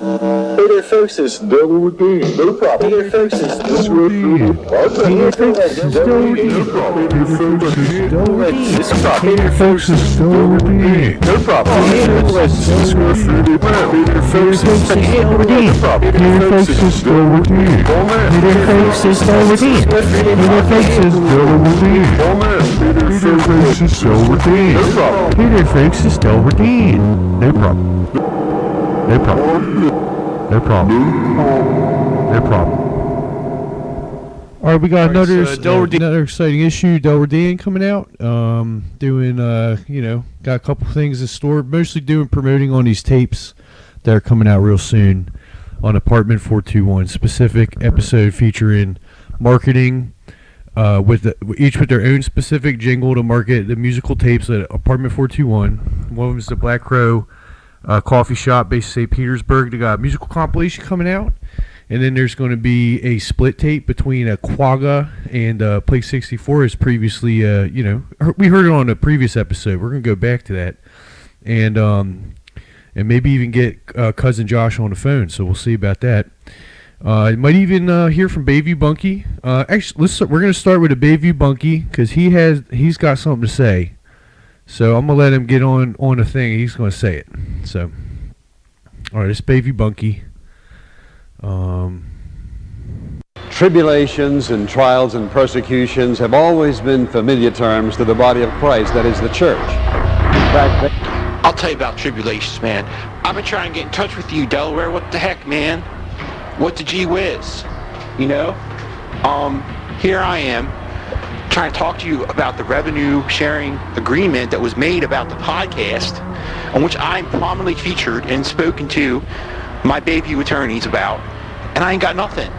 Hey there, folks, it's Delaware. No problem. Hey there, folks, it's Delaware. Hey there, folks, it's Delaware. No problem. Hey there, folks, it's Delaware. It's a problem. Hey there, folks, it's Delaware. No problem. Hey there, folks, it's Delaware. Hey there, folks, it's Delaware. No problem. Hey there, folks, it's Delaware. Hey there, folks, it's Delaware. Hey there, folks, it's Delaware. Hey there, folks, it's Delaware. No problem. Hey there, folks, it's Delaware. No problem. No problem. No problem. No problem. All right, we got another exciting issue. Delaware Dan coming out, doing got a couple things in store. Mostly doing promoting on these tapes that are coming out real soon on Apartment 421. Specific episode featuring marketing, each with their own specific jingle to market the musical tapes at Apartment 421. One of them is the Black Crow coffee shop based in St. Petersburg. They got a musical compilation coming out, and then there's going to be a split tape between a Quagga and Play 64, as previously we heard it on a previous episode. We're going to go back to that, and maybe even get cousin Josh on the phone. So we'll see about that. Might even hear from Bayview Bunky. Actually, we're going to start with a Bayview Bunky because he's got something to say. So I'm going to let him get on the thing. He's going to say it. So, all right, it's Bayview Bunky. Tribulations and trials and persecutions have always been familiar terms to the body of Christ, that is the church. In fact, I'll tell you about tribulations, man. I've been trying to get in touch with you, Delaware. What the heck, man? What the gee whiz? You know? Here I am, trying to talk to you about the revenue sharing agreement that was made about the podcast, on which I'm prominently featured and spoken to my Bayview attorneys about, and I ain't got nothing.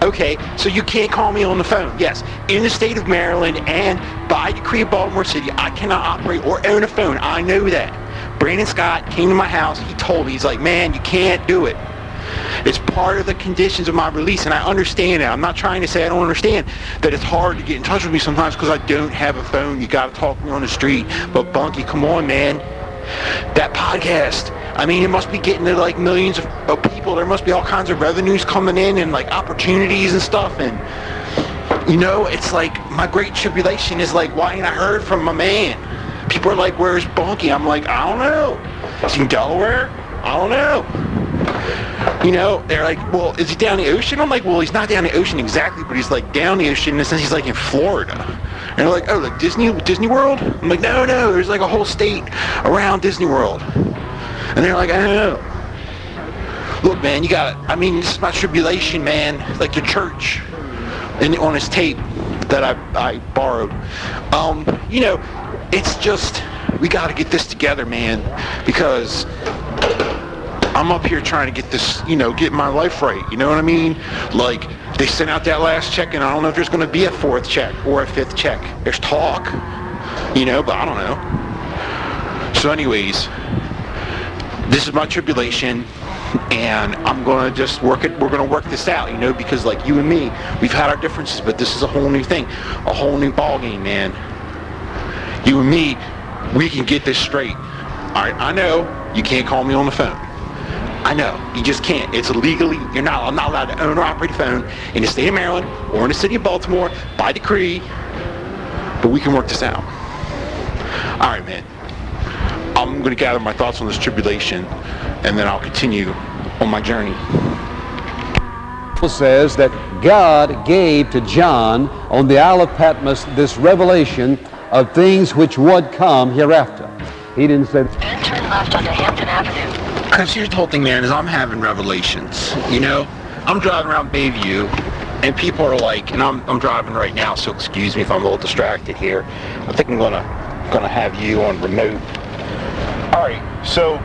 Okay, so you can't call me on the phone. Yes, in the state of Maryland and by decree of Baltimore City, I cannot operate or own a phone. I know that. Brandon Scott came to my house. He told me, he's like, man, you can't do it. It's part of the conditions of my release, and I understand that. I'm not trying to say I don't understand that it's hard to get in touch with me sometimes because I don't have a phone. You got to talk to me on the street. But Bunky, come on, man. That podcast, I mean, it must be getting to like millions of people. There must be all kinds of revenues coming in and like opportunities and stuff. And, you know, it's like my great tribulation is like, why ain't I heard from my man? People are like, where's Bunky? I'm like, I don't know. Is he in Delaware? I don't know. You know, they're like, well, is he down the ocean? I'm like, well, he's not down the ocean exactly, but he's like down the ocean in the sense he's like in Florida. And they're like, oh, like Disney World? I'm like, no, there's like a whole state around Disney World. And they're like, I don't know. Look, man, this is my tribulation, man. Like the church on his tape that I borrowed. You know, it's just, we got to get this together, man, because I'm up here trying to get this, get my life right. You know what I mean? Like, they sent out that last check, and I don't know if there's going to be a fourth check or a fifth check. There's talk, but I don't know. So anyways, this is my tribulation, and I'm going to just work it. We're going to work this out, because like you and me, we've had our differences, but this is a whole new thing, a whole new ball game, man. You and me, we can get this straight. All right, I know you can't call me on the phone. I know, you just can't. It's illegally, I'm not allowed to own or operate a phone in the state of Maryland or in the city of Baltimore by decree, but we can work this out. All right, man. I'm going to gather my thoughts on this tribulation, and then I'll continue on my journey. It says that God gave to John on the Isle of Patmos this revelation of things which would come hereafter. He didn't say, and turn left onto Hampton Avenue. Because here's the whole thing, man, is I'm having revelations, I'm driving around Bayview, and people are like, and I'm driving right now, so excuse me if I'm a little distracted here. I think I'm gonna have you on remote. All right, so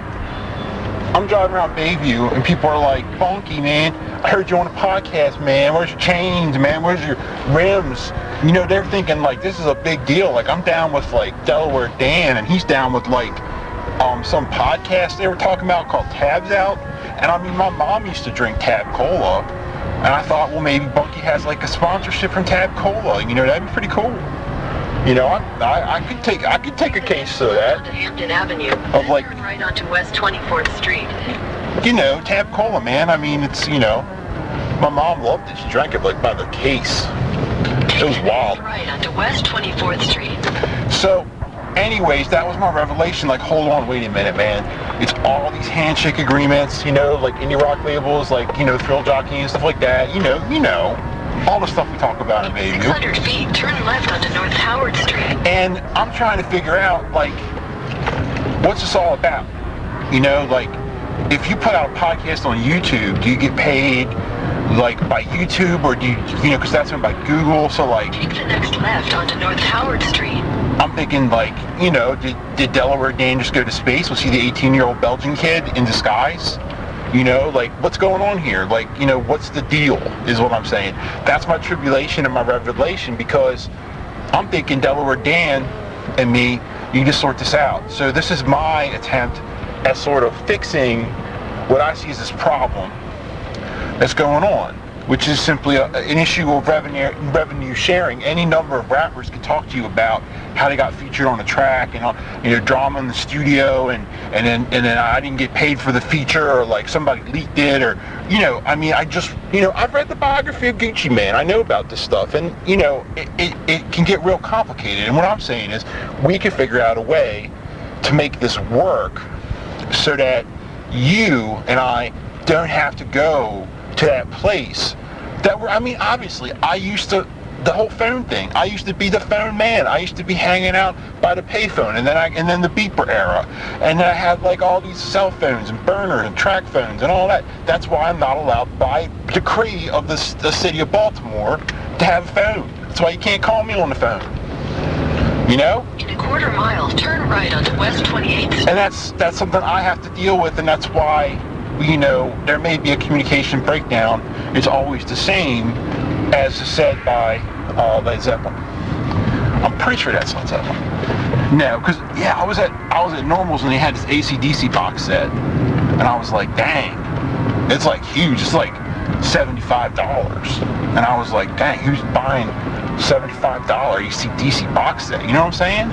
I'm driving around Bayview, and people are like, Bunky, man, I heard you on a podcast, man. Where's your chains, man? Where's your rims? They're thinking like this is a big deal. Like I'm down with like Delaware Dan, and he's down with like some podcast they were talking about called Tabs Out. And I mean, my mom used to drink Tab Cola, and I thought, well, maybe Bunky has like a sponsorship from Tab Cola. That'd be pretty cool. I could take a case of that. Onto Hampton Avenue. Of like, turn right onto West 24th Street. Tab Cola, man. I mean, it's, my mom loved it. She drank it like by the case. It was wild. Right onto West 24th Street. So, anyways, that was my revelation. Like, hold on, wait a minute, man. It's all these handshake agreements, like indie rock labels, like, Thrill Jockey and stuff like that. All the stuff we talk about in Bayview. 600 feet, turn left onto North Howard Street. And I'm trying to figure out, like, what's this all about? Like, if you put out a podcast on YouTube, do you get paid, like, by YouTube, or do you, because that's owned by Google, so, like... Take the next left onto North Howard Street. I'm thinking, like, did Delaware Dan just go to space? Was he the 18-year-old Belgian kid in disguise? Like, what's going on here? Like, what's the deal, is what I'm saying. That's my tribulation and my revelation, because I'm thinking Delaware Dan and me, you just sort this out. So this is my attempt at sort of fixing what I see as this problem that's going on, which is simply an issue of revenue sharing. Any number of rappers can talk to you about how they got featured on a track and drama in the studio, and then I didn't get paid for the feature, or like somebody leaked it, or I've read the biography of Gucci Mane. I know about this stuff, and it can get real complicated. And what I'm saying is, we can figure out a way to make this work so that you and I don't have to go to that place obviously the whole phone thing, I used to be the phone man. I used to be hanging out by the payphone, and then the beeper era, and then I had like all these cell phones and burners and track phones and all that. That's why I'm not allowed by decree of the city of Baltimore to have a phone. That's why you can't call me on the phone. In a quarter mile, turn right onto West 28th Street. And that's something I have to deal with, and that's why, there may be a communication breakdown. It's always the same, as said by Led Zeppelin. I'm pretty sure that's Led Zeppelin. No, because I was at Normal's and they had this AC/DC box set, and I was like, dang, it's like huge. It's like $75, and I was like, dang, who's buying $75 AC/DC box set? You know what I'm saying?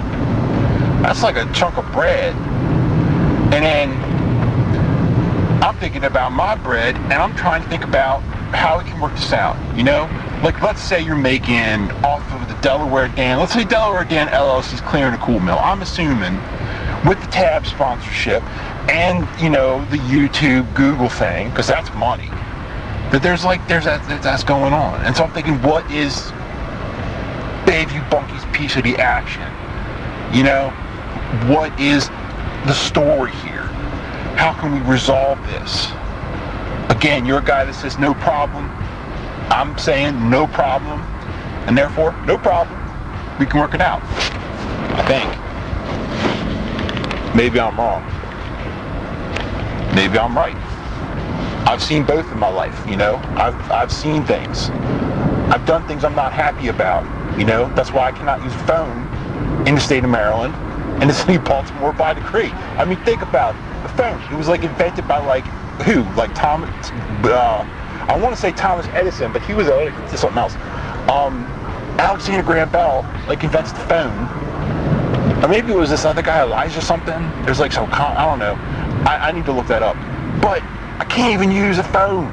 That's like a chunk of bread. And then I'm thinking about my bread, and I'm trying to think about how we can work this out, Like, let's say you're making off of the Delaware Dan, let's say Delaware Dan LLC's clearing a cool mill. I'm assuming with the Tab sponsorship and, the YouTube, Google thing, because that's money, that that's going on. And so I'm thinking, what is Bayview Bunky's piece of the action? What is the story here? How can we resolve this? Again, you're a guy that says no problem. I'm saying no problem, and therefore no problem. We can work it out, I think. Maybe I'm wrong. Maybe I'm right. I've seen both in my life, I've seen things. I've done things I'm not happy about, That's why I cannot use a phone in the state of Maryland and the city of Baltimore by decree. I mean, think about it. The phone. It was like invented by like who? Like Thomas. I want to say Thomas Edison, but he was something else. Alexander Graham Bell like invents the phone, or maybe it was this other guy, Elijah something. There's like some I don't know. I need to look that up. But I can't even use a phone.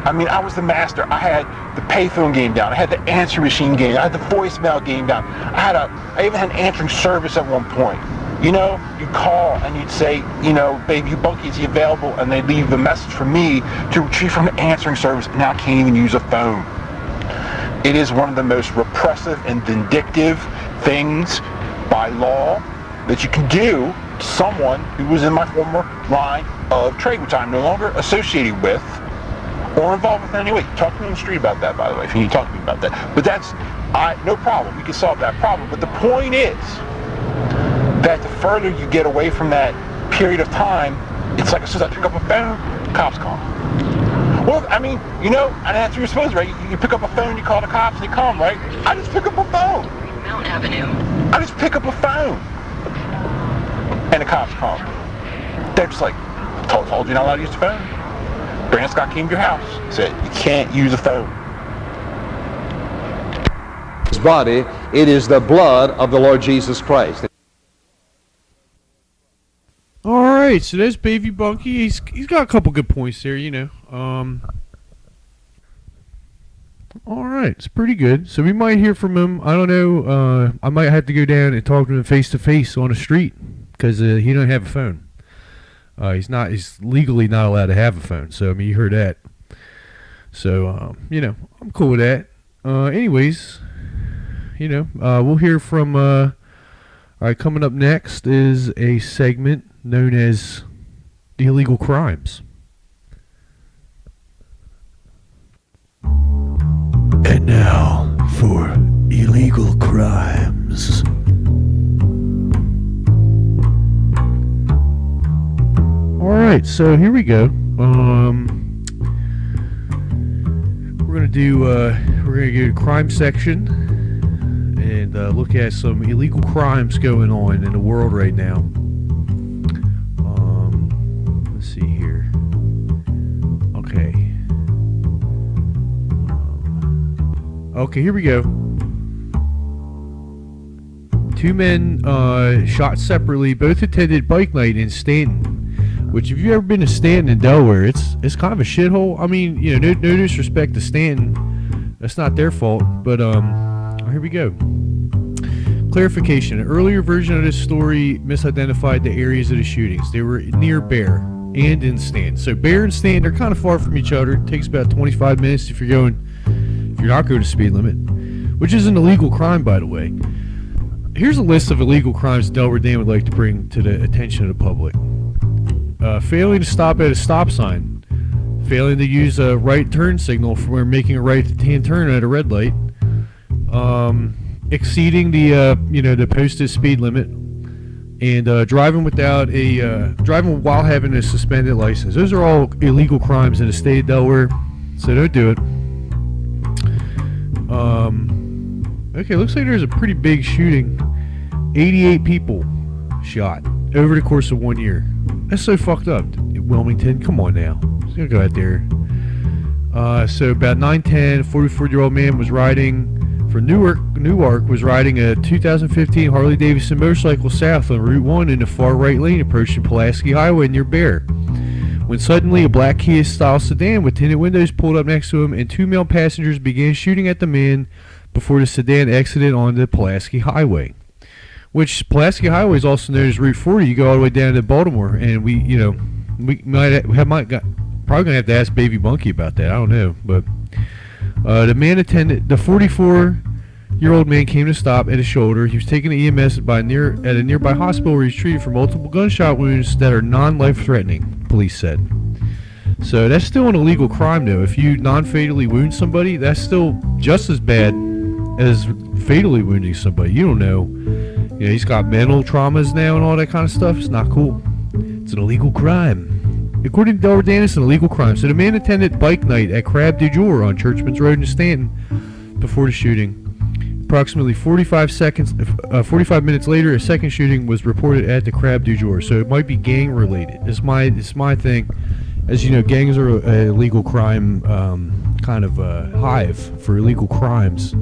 I mean, I was the master. I had the payphone game down. I had the answer machine game. I had the voicemail game down. I even had an answering service at one point. You'd call and you'd say, Bayview Bunky, is he available? And they'd leave a message for me to retrieve from the answering service. Now I can't even use a phone. It is one of the most repressive and vindictive things by law that you can do to someone who was in my former line of trade, which I'm no longer associated with or involved with in any way. Talk to me on the street about that, by the way, if you need to talk to me about that. But that's no problem. We can solve that problem. But the point is that the further you get away from that period of time, it's like as soon as I pick up a phone, cops come. Well, I mean, and that's what you're supposed to, right? You pick up a phone, you call the cops, and they come, right? I just pick up a phone. Mount Avenue. I just pick up a phone. And the cops come. They're just like, told you not allowed to use the phone. Brandon Scott came to your house, said, you can't use a phone. His body, it is the blood of the Lord Jesus Christ. All right. right, so there's Bayview Bunky. He's got a couple good points there, you know. All right, it's pretty good. So we might hear from him. I don't know. I might have to go down and talk to him face to face on the street because he don't have a phone. He's legally not allowed to have a phone. So I mean, you heard that. So you know, I'm cool with that. Anyways, you know, we'll hear from. All right, coming up next is a segment known as the illegal crimes. And now for illegal crimes. Alright, so here we go. We're gonna go to crime section and look at some illegal crimes going on in the world right now. Let's see here. Okay. Okay, here we go. Two men shot separately, both attended bike night in Stanton. Which, if you've ever been to Stanton in Delaware, it's kind of a shithole. I mean, you know, no disrespect to Stanton, that's not their fault. But here we go. Clarification: an earlier version of this story misidentified the areas of the shootings. They were near Bear and in Stanton. So Bear and Stanton are kind of far from each other. It takes about 25 minutes if you're not going to speed limit, which is an illegal crime, by the way. Here's a list of illegal crimes Delaware Dan would like to bring to the attention of the public. Failing to stop at a stop sign, failing to use a right turn signal for making a right-hand turn at a red light, exceeding the posted speed limit, and driving while having a suspended license. Those are all illegal crimes in the state of Delaware, so don't do it. Okay, looks like there's a pretty big shooting. 88 people shot over the course of 1 year. That's so fucked up. Wilmington, come on now. Just gonna go out there. So about 9:10, 44-year-old man was riding for Newark was riding a 2015 Harley Davidson motorcycle south on Route 1 in the far right lane approaching Pulaski Highway near Bear, when suddenly a black Kia-style sedan with tinted windows pulled up next to him and two male passengers began shooting at the man before the sedan exited onto Pulaski Highway. Which Pulaski Highway is also known as Route 40. You go all the way down to Baltimore, and we probably gonna have to ask Bayview Bunky about that. I don't know, but the 44-year-old man came to stop at his shoulder. He was taken to EMS at a nearby hospital where he was treated for multiple gunshot wounds that are non-life-threatening. Police said. So that's still an illegal crime, though. If you non-fatally wound somebody, that's still just as bad as fatally wounding somebody. You don't know. You know, he's got mental traumas now and all that kind of stuff. It's not cool. It's an illegal crime. According to Delaware Dan, it's an illegal crime. So the man attended bike night at Crab du Jour on Churchman's Road in Stanton before the shooting. Approximately 45 minutes later, a second shooting was reported at the Crab du Jour. So it might be gang related. It's my thing. As you know, gangs are a illegal crime kind of hive for illegal crimes.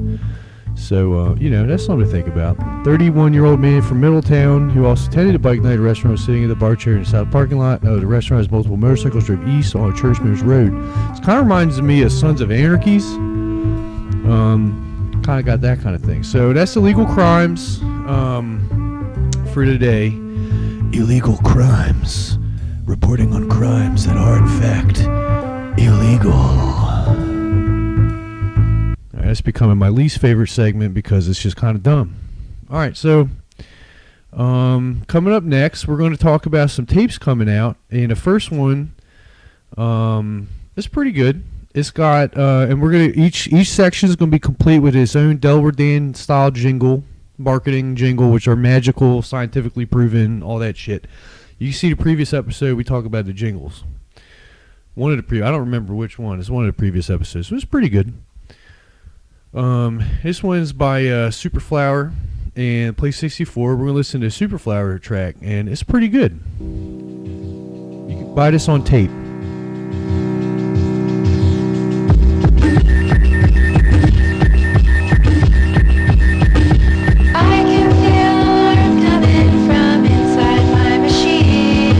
So, that's something to think about. 31-year-old man from Middletown who also attended a bike night at a restaurant was sitting in the bar chair in the south parking lot. The restaurant has multiple motorcycles drove east on Churchman's Road. This kind of reminds me of Sons of Anarchies. Kind of got that kind of thing. So that's illegal crimes for today. Illegal crimes. Reporting on crimes that are in fact illegal. That's becoming my least favorite segment because it's just kind of dumb. All right, so coming up next, we're going to talk about some tapes coming out. And the first one is pretty good. It's got, and we're going to, each section is going to be complete with its own Delaware Dan style marketing jingle, which are magical, scientifically proven, all that shit. You can see the previous episode, we talk about the jingles. I don't remember which one. It's one of the previous episodes. It was pretty good. This one's by Superflower and Play 64. We're going to listen to the Superflower track, and it's pretty good. You can buy this on tape. I can feel warmth coming from inside my machine.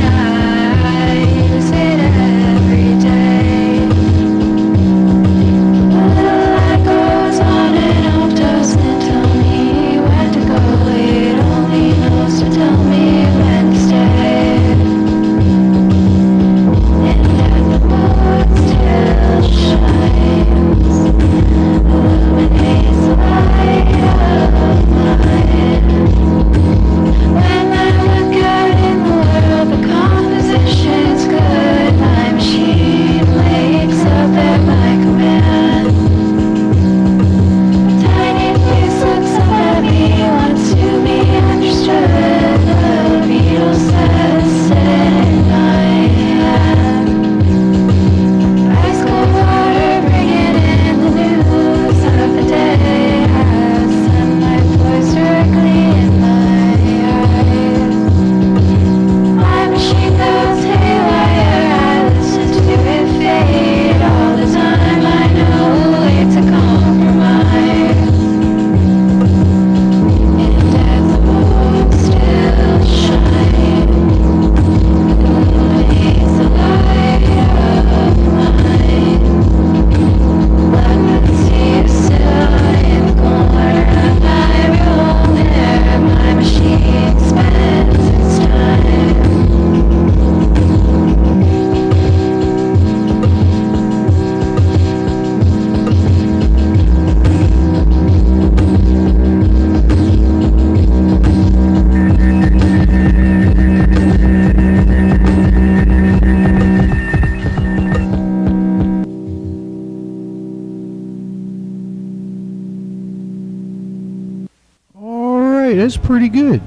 pretty good.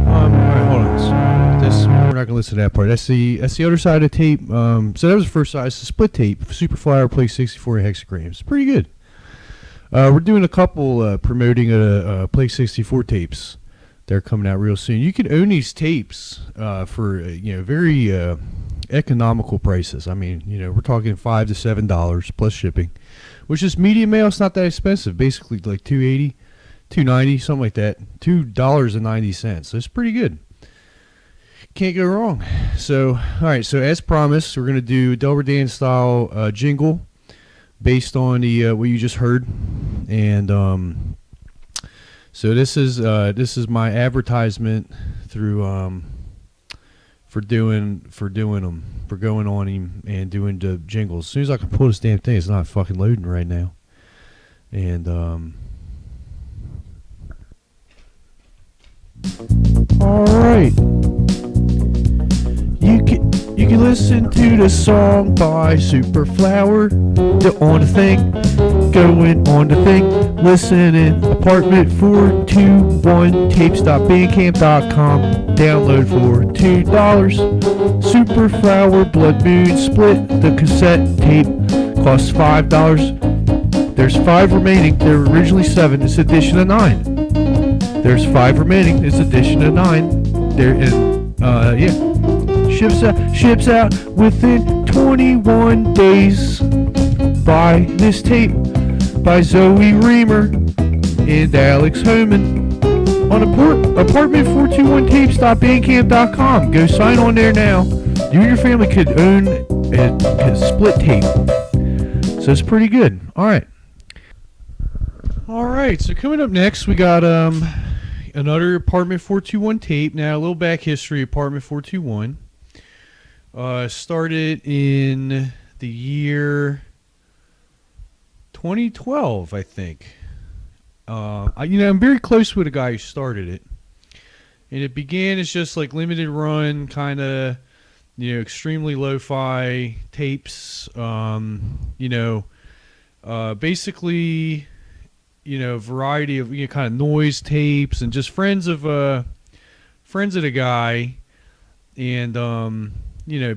All right, hold on. So we're not gonna listen to that part. That's the other side of the tape. So that was the first side. It's a split tape. Super Flower Play 64 hexagrams. Pretty good. We're doing a couple promoting Play 64 tapes. They're coming out real soon. You can own these tapes for very economical prices. I mean, we're talking $5 to $7 plus shipping, which is medium mail. It's not that expensive. Basically, like $2.80, $2.90, something like that. $2.90. So it's pretty good. Can't go wrong. So, all right. So as promised, we're gonna do Delaware Dan style jingle based on the what you just heard, and so this is my advertisement through for going on him and doing the jingles. As soon as I can pull this damn thing, it's not fucking loading right now. And all right, you can listen to the song by Superflower. On the thing, going on the thing, listening. Apartment 421 tapes.bandcamp.com. Download for $2. Superflower Blood Moon split. The cassette tape costs $5. There's 5 remaining. There were originally 7. It's edition of 9. There's 5 remaining. It's edition of 9. There and yeah. Ships out within 21 days. Buy this tape by Zoe Reamer and Alex Homan on apartment421tapes.bandcamp.com. Go sign on there now. You and your family could own a split tape. So it's pretty good. Alright, so coming up next we got another Apartment 421 tape. Now a little back history. Apartment 421 started in the year 2012, I think. I'm very close with a guy who started it, and it began as just like limited run, kind of, extremely lo-fi tapes. Basically, variety of kind of noise tapes, and just friends of the guy, and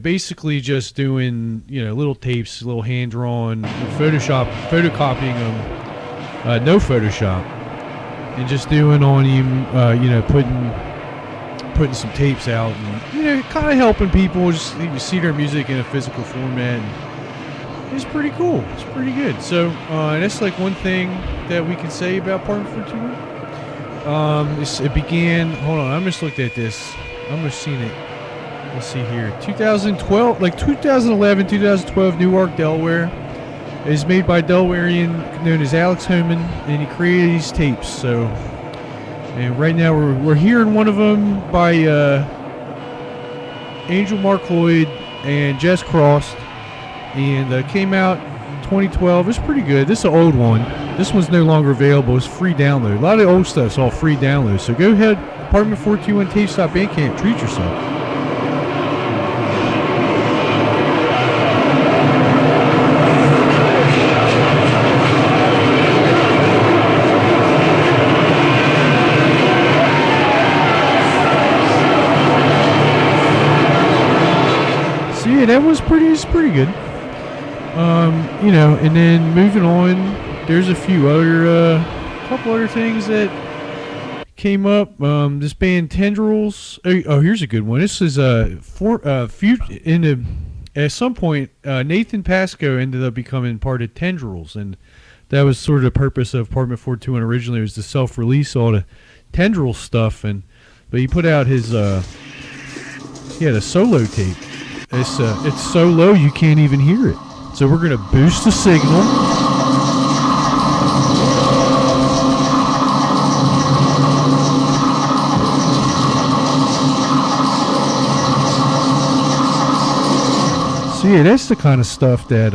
basically just doing, little tapes, little hand-drawn, photocopying them, no Photoshop, and just doing on him, putting some tapes out, and, kind of helping people just see their music in a physical format. And it's pretty cool. It's pretty good. So, that's like one thing that we can say about Apartment 421. It began, hold on, I just looked at this. I'm just seeing it. Let's see here. 2012, like 2011, 2012, Newark, Delaware. It is made by a Delawarean known as Alex Homan, and he created these tapes. So, and right now we're hearing one of them by Angel Mark Lloyd and Jess Cross, and came out 2012. It's pretty good. This is an old one. This one's no longer available. It's free download. A lot of the old stuff's all free download. So go ahead, Apartment 421 tapes.bandcamp. Treat yourself. That was pretty good. And then moving on, there's a few other, couple other things that came up. This band Tendrils. Oh, here's a good one. This is at some point, Nathan Pascoe ended up becoming part of Tendrils, and that was sort of the purpose of Apartment 421 originally, was to self-release all the Tendrils stuff, but he put out his he had a solo tape. It's so low you can't even hear it. So we're gonna boost the signal. So yeah, that's the kind of stuff that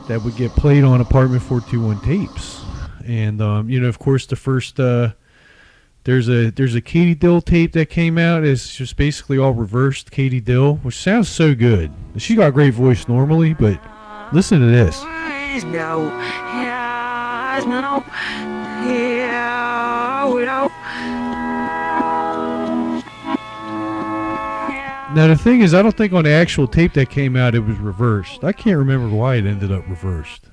that would get played on Apartment 421 tapes. And of course the first There's a Katie Dill tape that came out. It's just basically all reversed Katie Dill, which sounds so good. She got a great voice normally, but listen to this. No, yeah, no, yeah, we don't Now the thing is, I don't think on the actual tape that came out it was reversed. I can't remember why it ended up reversed.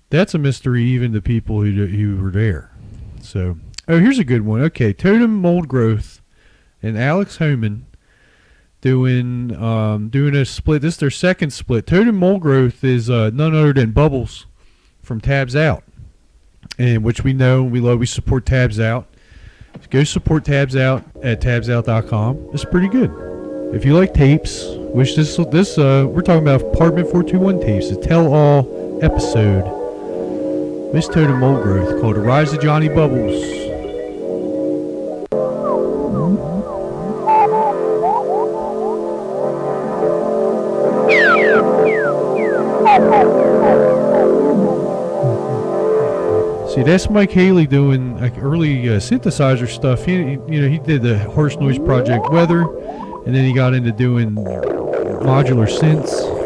That's a mystery even to people who were there. So, oh, here's a good one. Okay, Totem Mold Growth and Alex Homan doing a split. This is their second split. Totem Mold Growth is none other than Bubbles from Tabs Out, and which we know and we love. We support Tabs Out. Go support Tabs Out at tabsout.com. It's pretty good. If you like tapes, which this we're talking about Apartment 421 tapes, a tell-all episode. Miss Totem Mold Growth called The Rise of Johnny Bubbles. See, that's Mike Haley doing like early synthesizer stuff. He did the Harsh Noise Project Weather, and then he got into doing modular synths.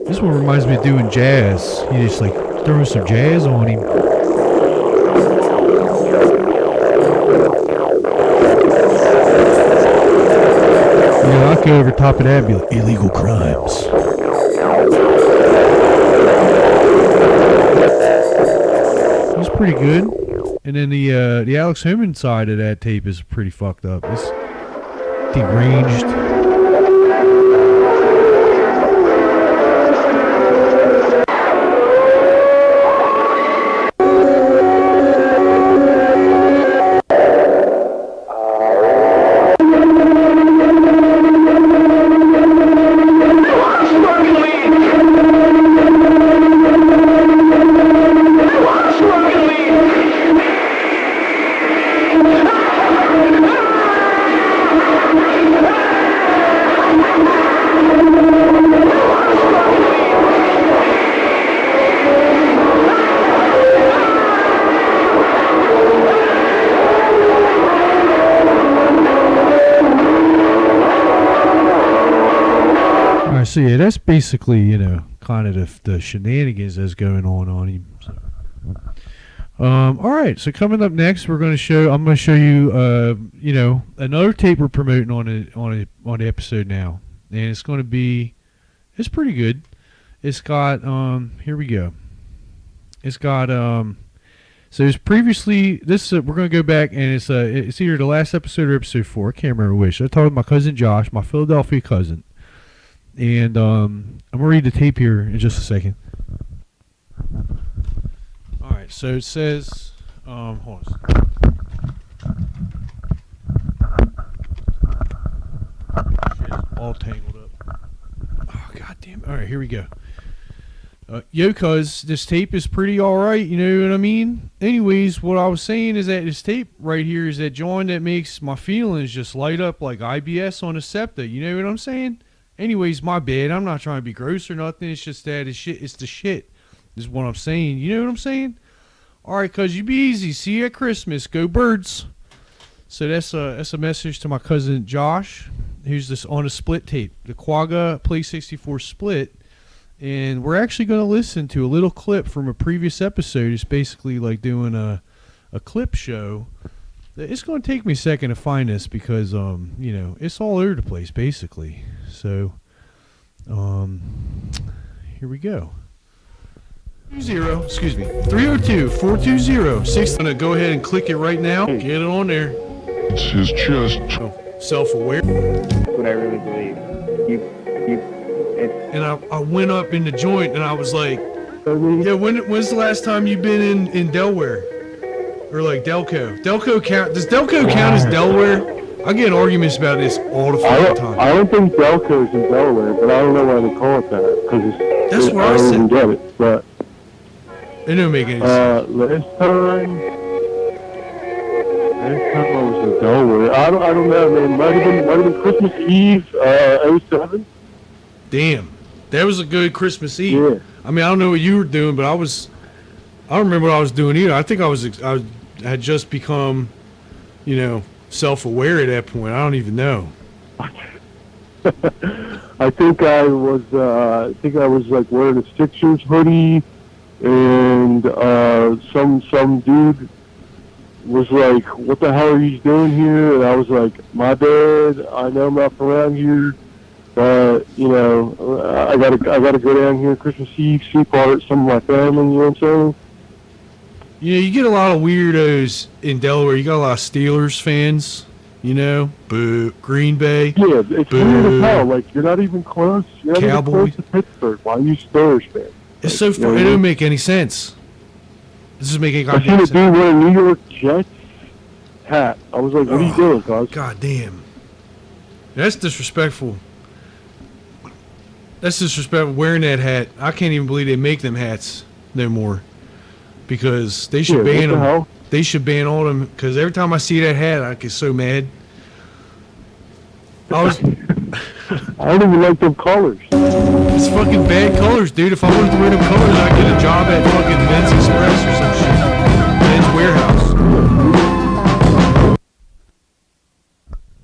This one reminds me of doing jazz. He just like throwing some jazz on him. I'll go over top of that and be like, illegal crimes. It's pretty good. And then the Alex Homan side of that tape is pretty fucked up. It's deranged. So yeah, that's basically, kind of the shenanigans that's going on him. So. All right, so coming up next, I'm going to show you, another tape we're promoting on the episode now, and it's going to be, it's pretty good. It's got, here we go. It's got, so it's previously, we're going to go back, and it's either the last episode or episode 4. I can't remember which. I talked with my cousin Josh, my Philadelphia cousin. And I'm going to read the tape here in just a second. Alright, so it says, hold on. Shit, all tangled up. Oh, god damn it. Alright, here we go. Yo, cuz, this tape is pretty alright, you know what I mean? Anyways, what I was saying is that this tape right here is that joint that makes my feelings just light up like IBS on a SEPTA, you know what I'm saying? Anyways, my bad. I'm not trying to be gross or nothing. It's just that it's the shit is what I'm saying. You know what I'm saying? All right, cuz you be easy. See you at Christmas. Go Birds. So that's a message to my cousin Josh, who's this on a split tape, the Quagga Play 64 split. And we're actually going to listen to a little clip from a previous episode. It's basically like doing a clip show. It's going to take me a second to find this because, it's all over the place, basically. So, here we go. 302-420-6. I'm going to go ahead and click it right now. Get it on there. It's his chest. Oh, self-aware. What I really believe. And I went up in the joint and I was like, yeah, when's the last time you've been in Delaware? Or like Delco? Delco count? Does Delco count as Delaware? I get arguments about this all the fucking time. I don't think Delco's in Delaware, but I don't know why they call it that. Because that's what I I don't said. even get it. But it don't make any sense. Last time I was in Delaware. I don't know, man. Might have been Christmas Eve, 07. Damn, that was a good Christmas Eve. Yeah. I mean, I don't know what you were doing, but I don't remember what I was doing either. I think I had just become, self-aware at that point. I don't even know. I think I was like wearing a Sixers hoodie, and some dude was like, "What the hell are you doing here?" And I was like, "My bad. I know I'm not from around here, but you know, I gotta go down here Christmas Eve, see part some of my family." You know what I'm saying? You know, you get a lot of weirdos in Delaware. You got a lot of Steelers fans. You know, boo, Green Bay. Yeah, it's boo, weird as hell. Like, you're not even close. You're not even close to Pittsburgh. Why are you Steelers fan? It's so far. It don't make any sense. This is making I seen a dude wear a New York Jets hat. I was like, "What are you doing, cuz?" God damn. That's disrespectful. That's disrespectful. Wearing that hat. I can't even believe they make them hats no more. Because they should ban them. Hell? They should ban all of them. Because every time I see that hat, I get so mad. I don't even like them colors. It's fucking bad colors, dude. If I wanted to wear them colors, I'd get a job at fucking Men's Express or some shit. Men's Warehouse.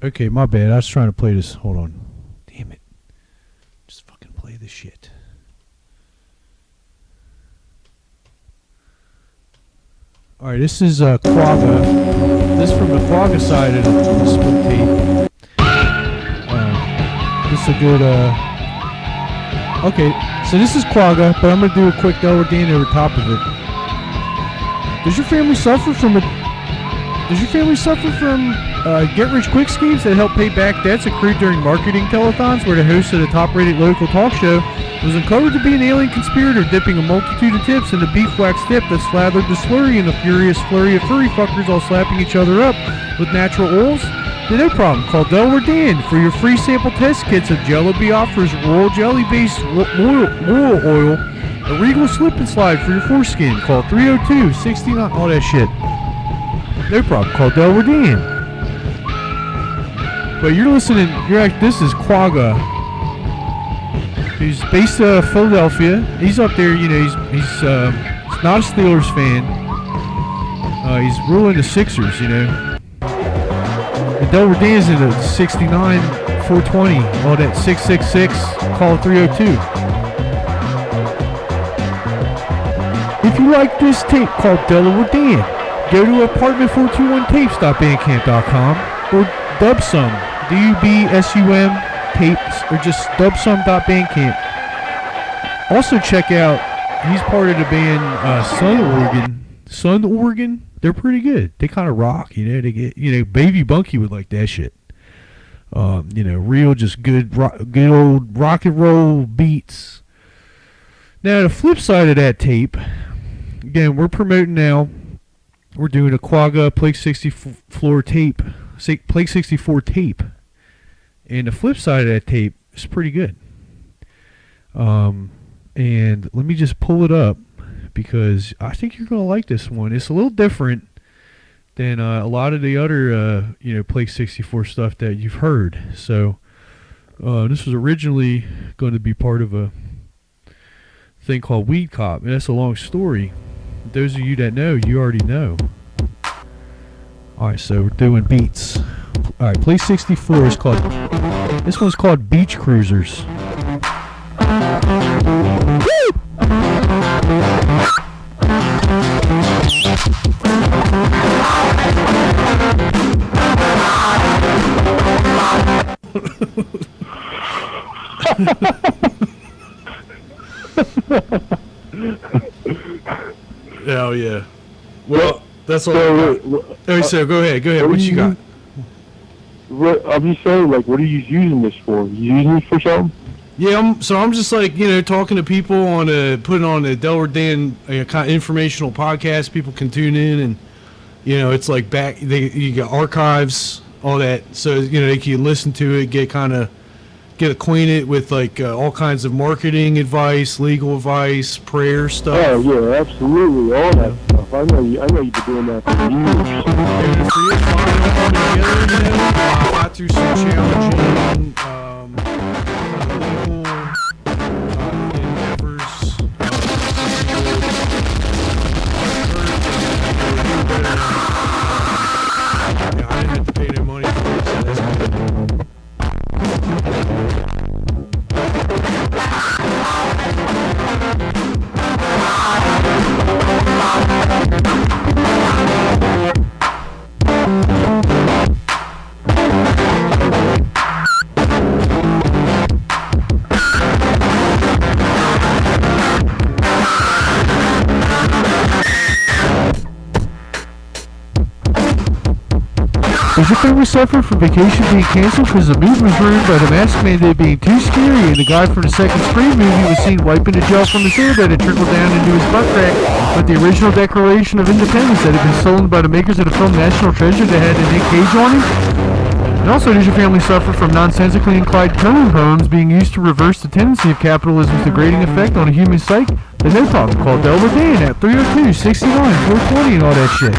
Okay, my bad. I was trying to play this. Hold on. Damn it. Just fucking play this shit. Alright, this is Quagga. This is from the Quagga side of the split tape. This is a good, okay, so this is Quagga, but I'm going to do a quick Delaware Dan over top of it. Does your family suffer from get-rich-quick schemes that help pay back debts accrued during marketing telethons where the host of the top-rated local talk show was uncovered to be an alien conspirator dipping a multitude of tips in the beeswax dip that slathered the slurry in a furious flurry of furry fuckers all slapping each other up with natural oils? Then no problem. Call Delaware Dan for your free sample test kits of Jello-B offers royal jelly-based moral oil, a Regal slip and slide for your foreskin. Call 302-69, all that shit. No problem. Call Delaware Dan. But you're listening, this is Quagga. He's based out of Philadelphia. He's up there, you know, he's not a Steelers fan. He's ruling the Sixers, you know. And Delaware Dan's in the 69, 420, all that 666, call 302. If you like this tape, call Delaware Dan. Go to apartment421tapes.bandcamp.com or Dubsum, DUBSUM tapes, or just dubsum.bandcamp. Also check out, he's part of the band Sun Oregon. They're pretty good. They kind of rock, you know. They get, you know, Bayview Bunky would like that shit. You know, real just good old rock and roll beats. Now the flip side of that tape, again, we're promoting now. We're doing a Quagga Plague 64 tape, Plague 64 tape, and the flip side of that tape is pretty good. And let me just pull it up because I think you're gonna like this one. It's a little different than a lot of the other, you know, Plague 64 stuff that you've heard. So this was originally going to be part of a thing called Weed Cop, and that's a long story. Those of you that know, you already know. Alright, so we're doing beats. Alright, Play 64 is called, this one's called Beach Cruisers. Oh yeah. Well, that's all. So go ahead. What you got? I'm just saying, like, what are you using this for? You using it for something? Yeah, I'm just like, you know, talking to people on putting on a Delaware Dan kind of informational podcast. People can tune in, and you know, it's like you got archives, all that, so you know they can listen to it, get acquainted with like all kinds of marketing advice, legal advice, prayer stuff. Oh yeah, absolutely, all that stuff. I know you've been doing that for years. And for you to find it all together, you know, I got through some challenging legal endeavors. I didn't have to pay no money for it, so that's good. Does your family suffer from vacation being canceled because the move was ruined by the mask mandate being too scary and the guy from the second Scream movie was seen wiping the gel from his hair that had trickled down into his butt crack with the original Declaration of Independence that had been stolen by the makers of the film National Treasure that had a Nick Cage on it? And also, does your family suffer from nonsensically inclined tone poems being used to reverse the tendency of capitalism's degrading effect on a human psyche? Then no problem. Call Delaware Dan at 302-69-420 and all that shit.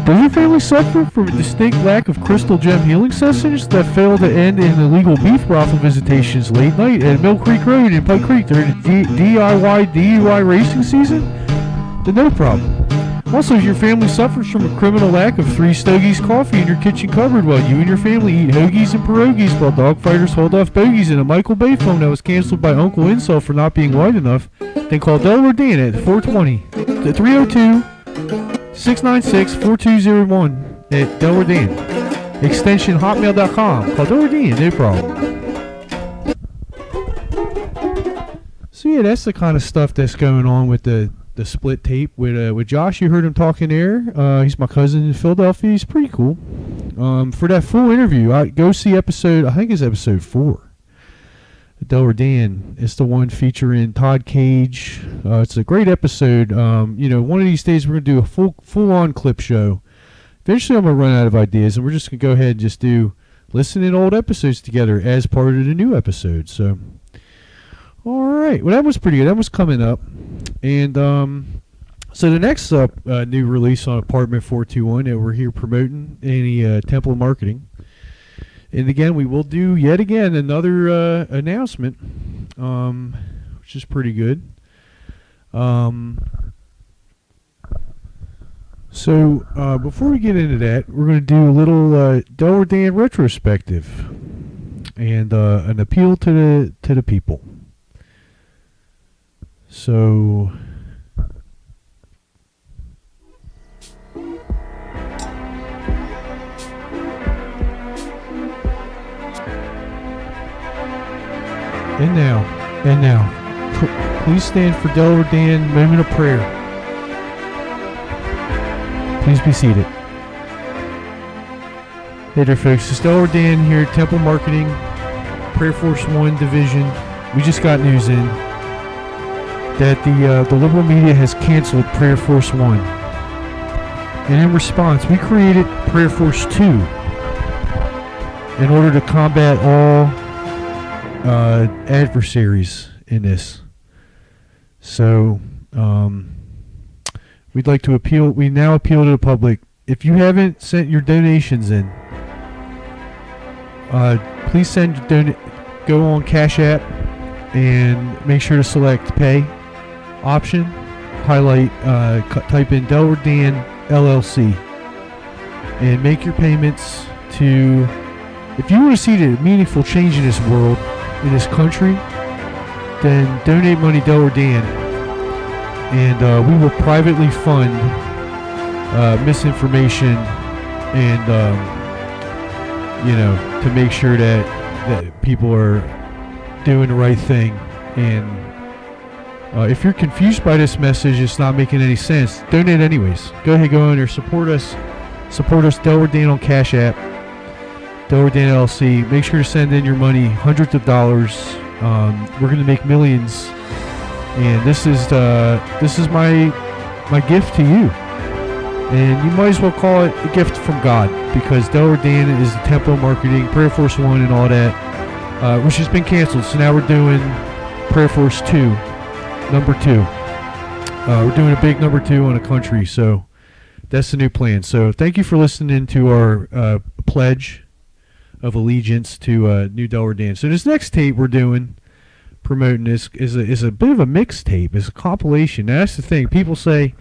Does your family suffer from a distinct lack of crystal gem healing sessions that fail to end in illegal beef brothel visitations late night at Mill Creek Road in Pike Creek during the DIY DUI racing season? Then no problem. Also, if your family suffers from a criminal lack of 3 Stogies coffee in your kitchen cupboard while you and your family eat hoagies and pierogies while dogfighters hold off bogeys in a Michael Bay film that was canceled by Uncle Incel for not being wide enough, then call Delaware Dan at 420 to 302-696-4201 at Delaware Dan. Extension hotmail.com. Call Delaware Dan, no problem. So yeah, that's the kind of stuff that's going on with the split tape with Josh. You heard him talking there. He's my cousin in Philadelphia. He's pretty cool. For that full interview, go see episode, I think it's episode 4. Delaware Dan. It's the one featuring Todd Cage. It's a great episode. One of these days we're gonna do a full-on clip show. Eventually I'm gonna run out of ideas, and we're just gonna go ahead and just do listen in old episodes together as part of the new episode. So, all right. Well, that was pretty good. That was coming up, and so the next new release on Apartment 421 that we're here promoting, any Temple Marketing. And again, we will do yet again another announcement, which is pretty good. So before we get into that, we're going to do a little Delaware Dan retrospective and an appeal to the people. So. And now, please stand for Delaware Dan moment of prayer. Please be seated. Hey there, folks. It's Delaware Dan here at Temple Marketing, Prayer Force 1 Division. We just got news in that the liberal media has canceled Prayer Force 1. And in response, we created Prayer Force 2 in order to combat all adversaries in this. So we'd like to appeal. We now appeal to the public. If you haven't sent your donations in, please send go on Cash App and make sure to select Pay option. Highlight, type in Delaware Dan LLC, and make your payments to. If you want to see the meaningful change in this world, in this country, then donate money Delaware Dan, and we will privately fund misinformation and to make sure that people are doing the right thing. And if you're confused by this message, it's not making any sense, donate anyways. Go ahead, go in there, support us Delaware Dan on Cash App, Delaware Dan LLC. Make sure to send in your money, hundreds of dollars. We're going to make millions, and this is my gift to you. And you might as well call it a gift from God, because Delaware Dan is the Temple Marketing, Prayer Force 1, and all that, which has been canceled. So now we're doing Prayer Force 2, number 2. We're doing a big number 2 on a country, so that's the new plan. So thank you for listening to our pledge of allegiance to New Delaware Dan. So this next tape we're doing, promoting this, is a bit of a mixtape. It's a compilation. Now that's the thing. People say,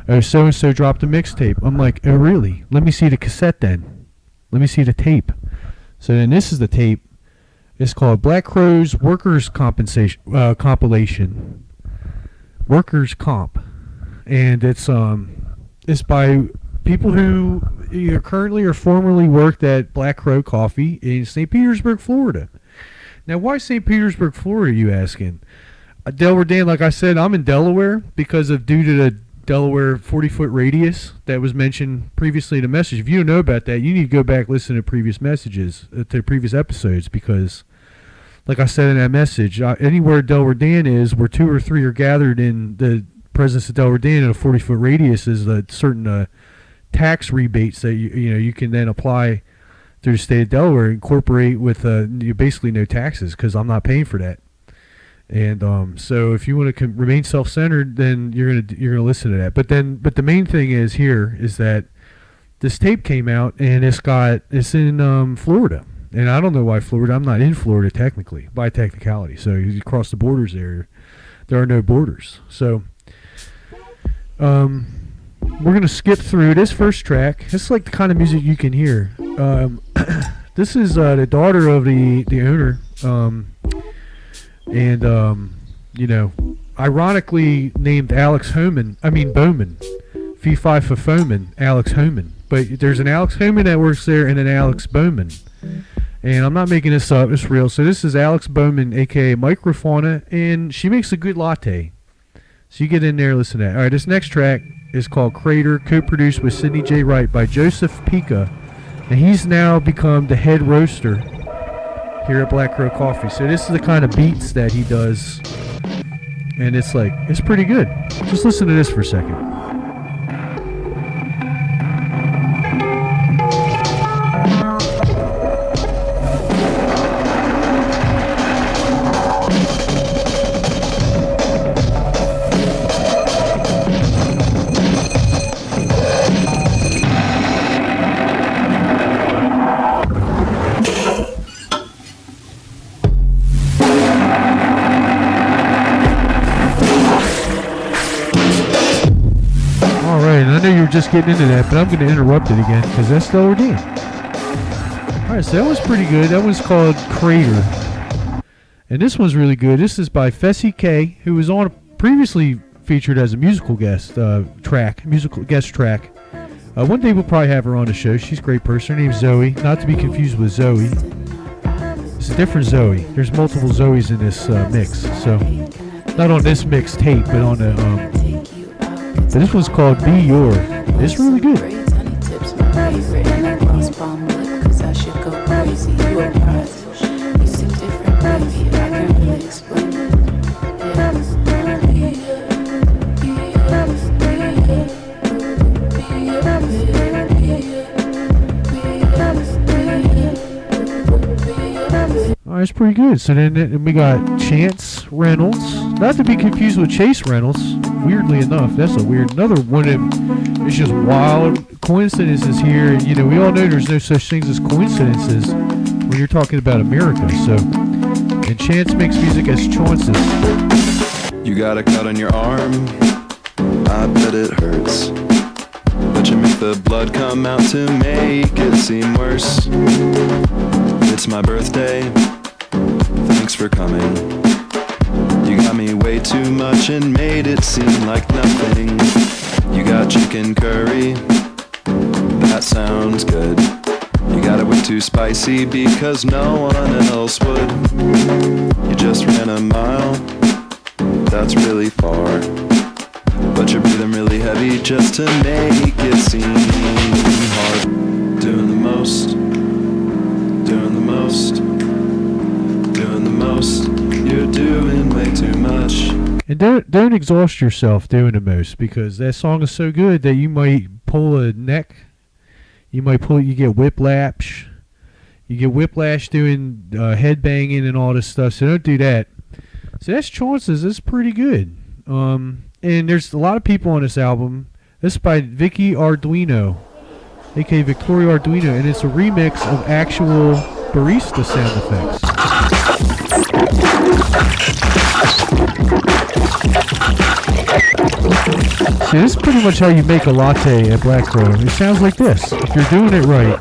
oh, so-and-so dropped a mixtape. I'm like, oh, really? Let me see the cassette then. Let me see the tape. So then this is the tape. It's called Black Crowes Workers' Compensation Compilation. Workers' Comp. And it's by people who currently or formerly worked at Black Crow Coffee in St. Petersburg, Florida. Now, why St. Petersburg, Florida, you asking? Delaware Dan, like I said, I'm in Delaware due to the Delaware 40-foot radius that was mentioned previously in the message. If you don't know about that, you need to go back and listen to previous messages, to previous episodes, because, like I said in that message, anywhere Delaware Dan is, where 2 or 3 are gathered in the presence of Delaware Dan in a 40-foot radius, is a certain tax rebates that you can then apply through the state of Delaware, incorporate with basically no taxes, because I'm not paying for that. And so if you want to remain self-centered, then you're gonna listen to that. But the main thing is that this tape came out, and it's in Florida, and I don't know why Florida. I'm not in Florida technically, by technicality. So you cross the borders there are no borders. So we're gonna skip through this first track. It's like the kind of music you can hear. This is the daughter of the owner. Ironically named Bowman, Fee Fi Fa Foman, Alex Homan. But there's an Alex Homan that works there and an Alex Bowman. And I'm not making this up, it's real. So this is Alex Bowman, aka Microfauna, and she makes a good latte. So you get in there and listen to that. Alright, this next track is called Crater, co-produced with Sidney J. Wright by Joseph Pica. And he's now become the head roaster here at Black Crow Coffee. So this is the kind of beats that he does, and it's pretty good. Just listen to this for a second. Just getting into that, but I'm going to interrupt it again because that's Delaware Dan. Alright, so that was pretty good. That one's called Crater. And this one's really good. This is by Fessy K, who was previously featured as a musical guest track. One day we'll probably have her on the show. She's a great person. Her name's Zoe, not to be confused with Zoe. It's a different Zoe. There's multiple Zoes in this mix. So, not on this mix tape, but on the... So this one's called Be Your. It's really good. Oh, it's pretty good. So then we got Chance Reynolds, not to be confused with Chase Reynolds. Weirdly enough, that's another one of it's just wild coincidences here. We all know there's no such things as coincidences when you're talking about America. So, and Chance makes music as choices. You got a cut on your arm, I bet it hurts, but you make the blood come out to make it seem worse. It's my birthday, thanks for coming. You got me way too much and made it seem like nothing. You got chicken curry, that sounds good. You got it way too spicy because no one else would. You just ran a mile, that's really far, but you're breathing really heavy just to make it seem hard. Doing the most, doing the most, doing the most. You're doing way too much. And don't exhaust yourself doing the most, because that song is so good that you might pull a neck. You get whiplash. You get whiplash doing head banging and all this stuff. So don't do that. So that's Chances. It's pretty good. And there's a lot of people on this album. This is by Vicky Arduino, aka Victoria Arduino, and it's a remix of actual barista sound effects. See, this is pretty much how you make a latte at Black Crow. It sounds like this, if you're doing it right.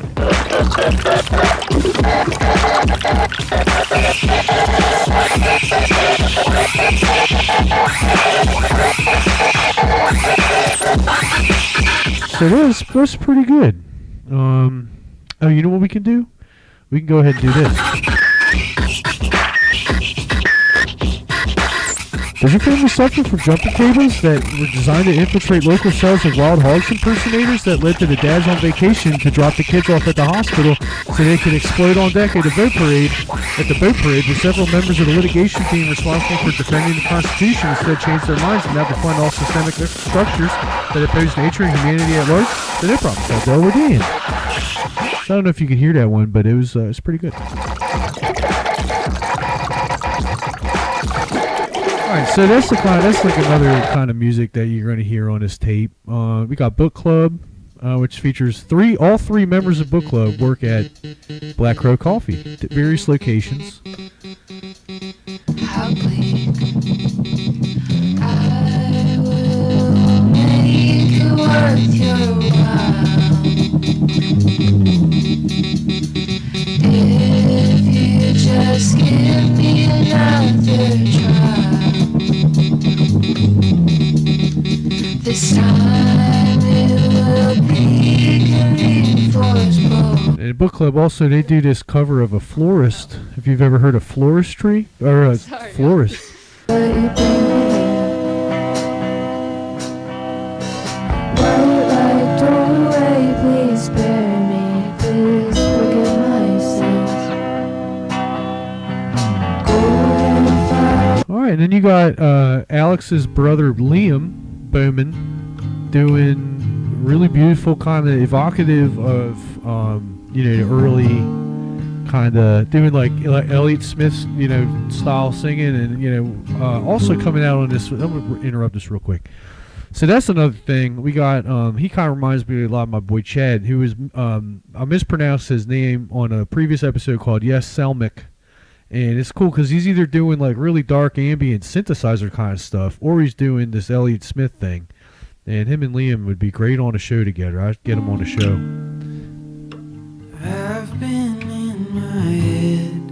So that's pretty good. Oh, you know what we can do? We can go ahead and do this. Does your family suffer from jumping cables that were designed to infiltrate local cells of wild hogs impersonators that led to the dads on vacation to drop the kids off at the hospital so they could explode on deck at the boat parade? At the boat parade, with several members of the litigation team responsible for defending the Constitution instead changed their minds and now defund all systemic structures that oppose nature and humanity at large? So no problem. It's all we're doing. So I don't know if you could hear that one, but it was pretty good. Alright, so that's like another kind of music that you're going to hear on this tape. We got Book Club, which features all three members of Book Club work at Black Crow Coffee at various locations. How bleak I will make it worth your while if you just give me another try. This time it will be reinforced. And Book Club also, they do this cover of a florist. If you've ever heard of floristry or a florist. Alright, and then you got Alex's brother Liam Bowman doing really beautiful, kind of evocative of the early kind of doing like Elliott Smith's style singing, and also coming out on this. I'm gonna interrupt this real quick. So that's another thing we got. He kind of reminds me a lot of my boy Chad, who was I mispronounced his name on a previous episode called Yes Selmick. And it's cool because he's either doing like really dark ambient synthesizer kind of stuff, or he's doing this Elliott Smith thing. And him and Liam would be great on a show together. I'd get them on a show. I've been in my head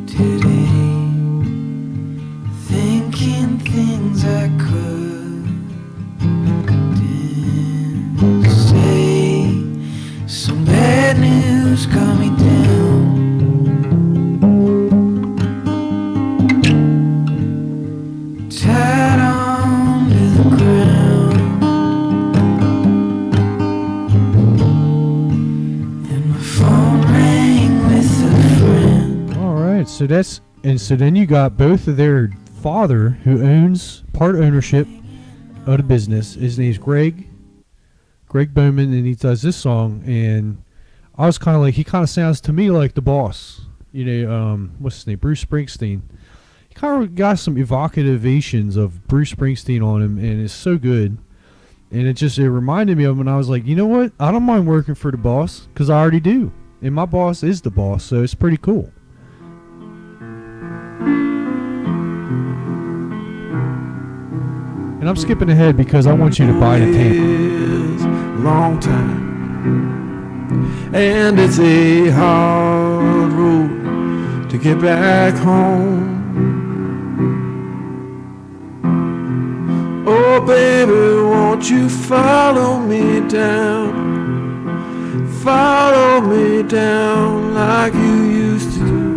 today, thinking things I couldn't say. Some bad news coming down. Tied on to the ground, and my phone rang with a friend. Alright, so then you got both of their father, who owns part ownership of the business. His name's Greg Bowman, and he does this song, and I was kind of like, he kind of sounds to me like the boss. What's his name? Bruce Springsteen. He kind of got some evocativations of Bruce Springsteen on him, and it's so good. And it reminded me of him, and I was like, you know what? I don't mind working for the boss, because I already do. And my boss is the boss, so it's pretty cool. And I'm skipping ahead because I want you to buy the tape. Long time, and it's a hard road to get back home. Oh baby, won't you follow me down like you used to do.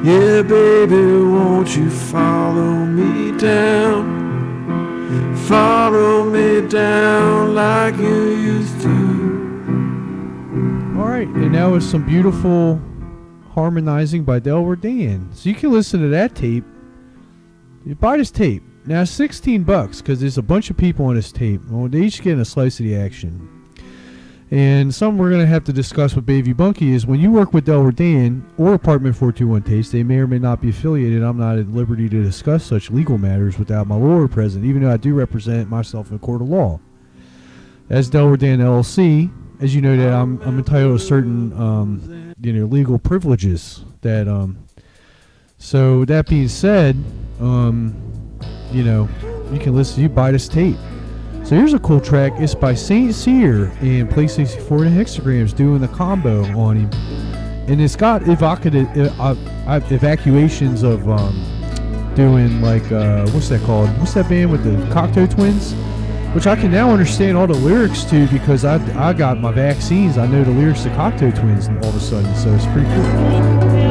Yeah baby, won't you follow me down like you used to. Alright, and now it's some beautiful harmonizing by Delaware Dan. So you can listen to that tape. You buy this tape. Now it's $16 because there's a bunch of people on this tape. Well, they each getting a slice of the action. And something we're going to have to discuss with Bayview Bunky is when you work with Delaware Dan or Apartment 421 Taste, they may or may not be affiliated. I'm not at liberty to discuss such legal matters without my lawyer present, even though I do represent myself in a court of law. As Delaware Dan LLC, as you know that I'm entitled to certain legal privileges that so that being said, you can listen, you buy this tape. So here's a cool track. It's by Saint Cyr and Play64 and Hexagrams doing the combo on him. And it's got evacuations of doing like what's that called? What's that band with the Cocteau Twins? Which I can now understand all the lyrics to because I got my vaccines. I know the lyrics to Cocteau Twins all of a sudden, so it's pretty cool.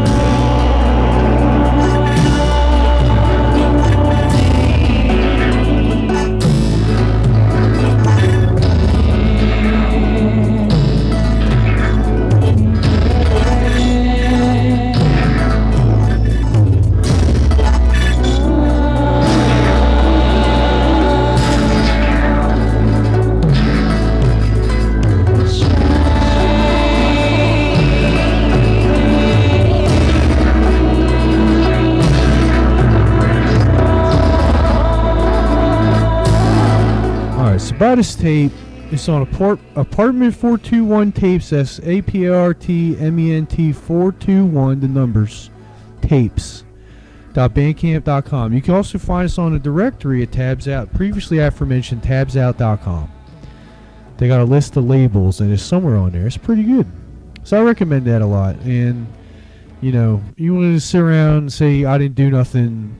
About this tape, it's on apartment 421 tapes. That's APARTMENT 421. The numbers, tapes.bandcamp.com. You can also find us on a directory at previously aforementioned tabsout.com. They got a list of labels and it's somewhere on there. It's pretty good, so I recommend that a lot. And you know, you want to sit around and say I didn't do nothing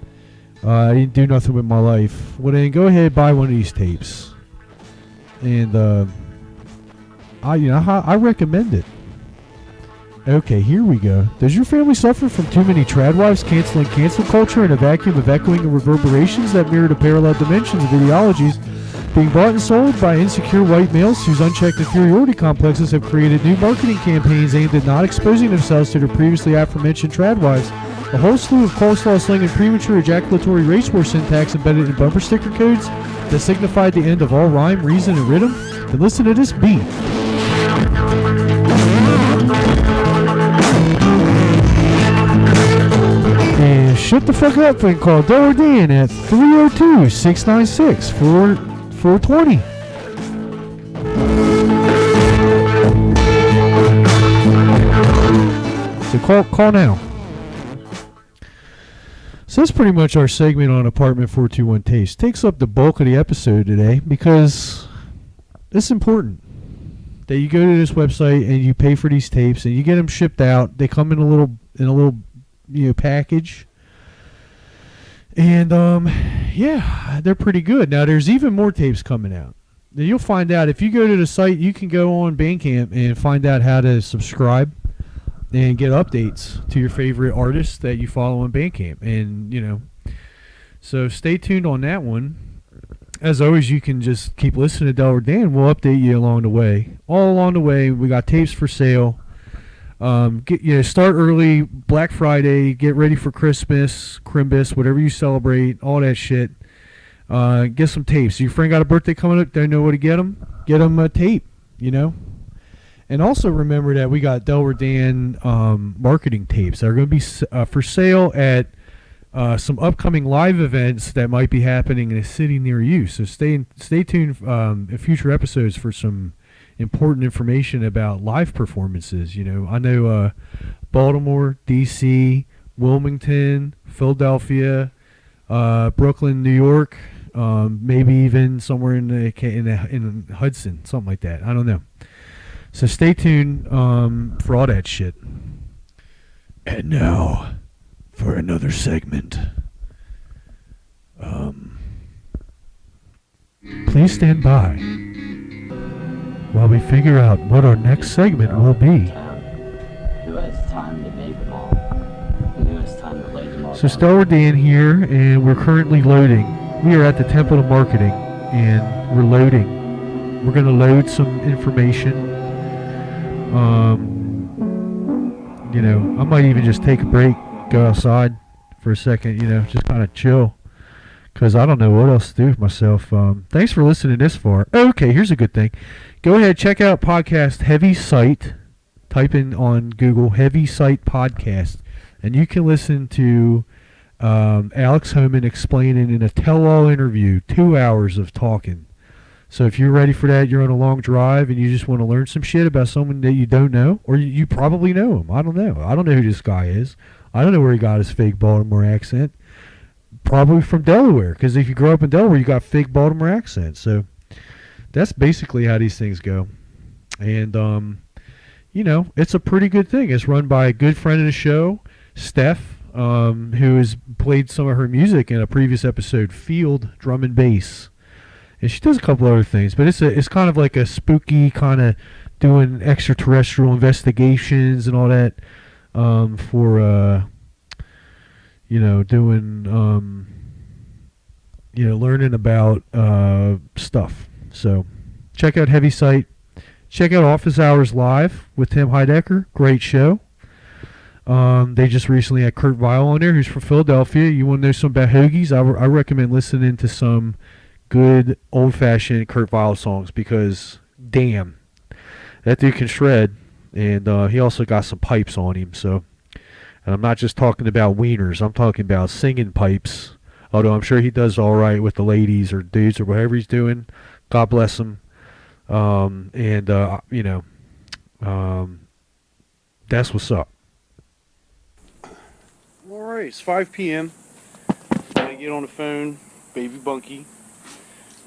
with my life. Well, then go ahead, buy one of these tapes. And I recommend it. Okay, here we go. Does your family suffer from too many tradwives canceling cancel culture and a vacuum of echoing and reverberations that mirror the parallel dimensions of ideologies being bought and sold by insecure white males whose unchecked inferiority complexes have created new marketing campaigns aimed at not exposing themselves to their previously aforementioned tradwives? A whole slew of coleslaw sling and premature ejaculatory race war syntax embedded in bumper sticker codes that signified the end of all rhyme, reason, and rhythm? Then listen to this beat. And shut the fuck up and call Delaware Dan at 302-696-4420. So call now. So that's pretty much our segment on Apartment 421 Tapes. Takes up the bulk of the episode today because it's important that you go to this website and you pay for these tapes and you get them shipped out. They come in a little package. And yeah, they're pretty good. Now there's even more tapes coming out. Now you'll find out if you go to the site, you can go on Bandcamp and find out how to subscribe and get updates to your favorite artists that you follow on Bandcamp. And, you know, so stay tuned on that one. As always, you can just keep listening to Delaware Dan. We'll update you along the way. All along the way, we got tapes for sale. Start early, Black Friday, get ready for Christmas, Crimbus, whatever you celebrate, all that shit. Get some tapes. Your friend got a birthday coming up, don't know where to get them? Get them a tape, you know? And also remember that we got Delaware Dan marketing tapes that are going to be for sale at some upcoming live events that might be happening in a city near you. So stay tuned in future episodes for some important information about live performances. You know, I know Baltimore, D.C., Wilmington, Philadelphia, Brooklyn, New York, maybe even somewhere in Hudson, something like that. I don't know. So stay tuned for all that shit. And now, for another segment. Please stand by while we figure out what our next segment will be. Who has time to make them all? Who has time to lay them all? So Delaware Dan here, and we're currently loading. We are at the Temple of Marketing, and we're loading. We're going to load some information. You know, I might even just take a break, go outside for a second, you know, just kind of chill, because I don't know what else to do with myself. Thanks for listening this far. Okay, here's a good thing. Go ahead, check out podcast Heavy Sight. Type in on Google Heavy Sight Podcast, and you can listen to Alex Homan explaining in a tell-all interview 2 hours of talking. So if you're ready for that, you're on a long drive and you just want to learn some shit about someone that you don't know, or you probably know him. I don't know. I don't know who this guy is. I don't know where he got his fake Baltimore accent. Probably from Delaware, because if you grow up in Delaware, you got fake Baltimore accent. So that's basically how these things go. And, you know, it's a pretty good thing. It's run by a good friend of the show, Steph, who has played some of her music in a previous episode, Field Drum and Bass. And she does a couple other things, but it's kind of like a spooky kind of doing extraterrestrial investigations and all that for doing learning about stuff. So check out Heaviside. Check out Office Hours Live with Tim Heidecker. Great show. They just recently had Kurt Vile on there, who's from Philadelphia. You want to know something about hoagies? I recommend listening to some good old-fashioned Kurt Vile songs because, damn, that dude can shred, and he also got some pipes on him. So, and I'm not just talking about wieners. I'm talking about singing pipes, although I'm sure he does all right with the ladies or dudes or whatever he's doing. God bless him. That's what's up. All right, it's 5 p.m. Gotta get on the phone, Bayview Bunky.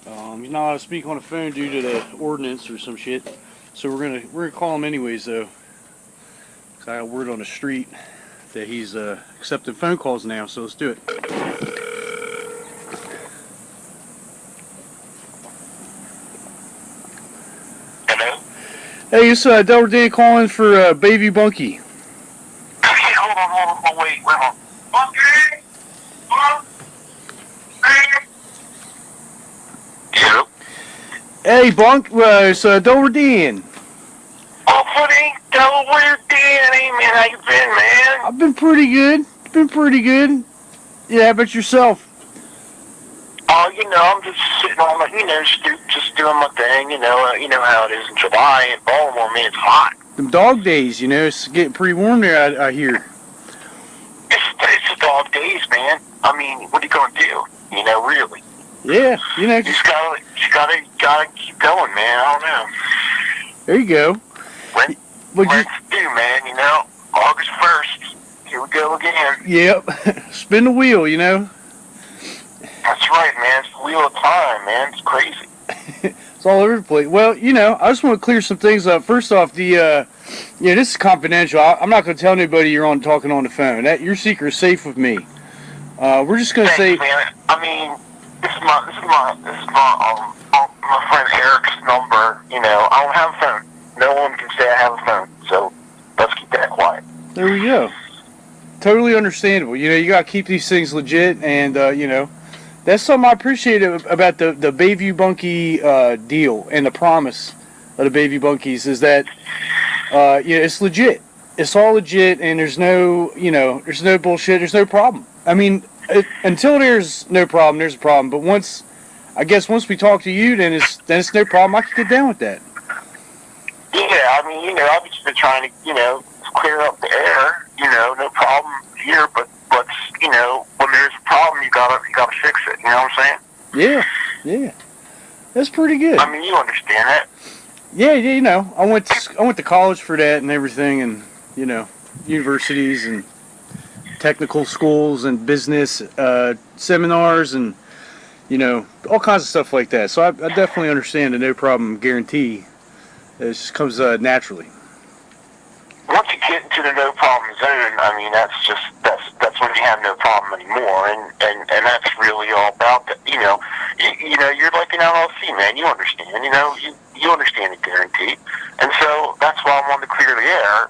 He's not allowed to speak on the phone due to the ordinance or some shit. So we're gonna call him anyways though. 'Cause I got word on the street that he's accepting phone calls now. So let's do it. Hello? Hey, it's Delaware Dan calling for Bayview Bunky. Hey, hold on, wait, hold on. Bunky! Hello? Hey, Bunk, it's Delaware Dan. Oh, buddy, Delaware Dan, hey man, how you been, man? I've been pretty good. Yeah, how about yourself? Oh, I'm just sitting on my, just doing my thing, you know how it is in July in Baltimore, man, it's hot. Them dog days, it's getting pretty warm there, I hear. It's the dog days, man. I mean, what are you gonna do? Really. Yeah, You just gotta keep going, man. I don't know. There you go. Let's do, man, August 1st. Here we go again. Yep. Spin the wheel, That's right, man. It's the wheel of time, man. It's crazy. It's all over the place. Well, I just want to clear some things up. First off, this is confidential. I'm not going to tell anybody you're talking on the phone. Your secret is safe with me. We're just going to say, man. I mean, this is my friend Eric's number. I don't have a phone. No one can say I have a phone. So let's keep that quiet. There we go. Totally understandable. You got to keep these things legit, and that's something I appreciate about the Bayview Bunky deal and the promise of the Bayview Bunkies is that it's legit. It's all legit, and there's no bullshit. There's no problem. I mean, until there's no problem, there's a problem. But once we talk to you, then it's no problem. I can get down with that. Yeah, I mean, I've just been trying to, clear up the air. No problem here, but when there's a problem, you gotta fix it. You know what I'm saying? Yeah, that's pretty good. I mean, you understand that? Yeah. I went to college for that and everything, and universities and technical schools and business seminars and all kinds of stuff like that. So I definitely understand the no problem guarantee. It just comes naturally. Once you get into the no problem zone, I mean, that's when you have no problem anymore, and that's really all about that. You're like an LLC, man. You understand. You understand the guarantee, and so that's why I wanted to clear the air.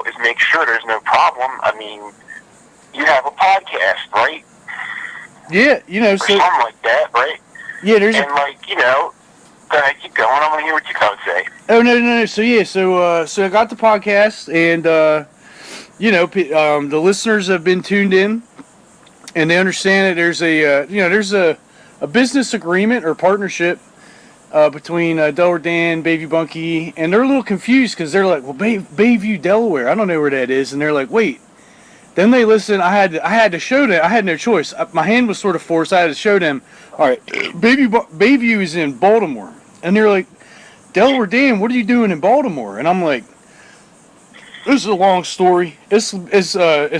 Is make sure there's no problem. I mean, you have a podcast, right? Yeah, or something like that, right? Yeah, there's Go ahead, keep going. I want to hear what you got to say. Oh no. So I got the podcast, and the listeners have been tuned in, and they understand that there's a business agreement or partnership between Delaware Dan, Bayview Bunky, and they're a little confused because they're like, well, Bayview, Delaware, I don't know where that is, and they're like, wait. Then they listen. I had to show them. I had no choice. My hand was sort of forced. I had to show them. All right, Bayview is in Baltimore, and they're like, Delaware Dan, what are you doing in Baltimore? And I'm like, this is a long story. It's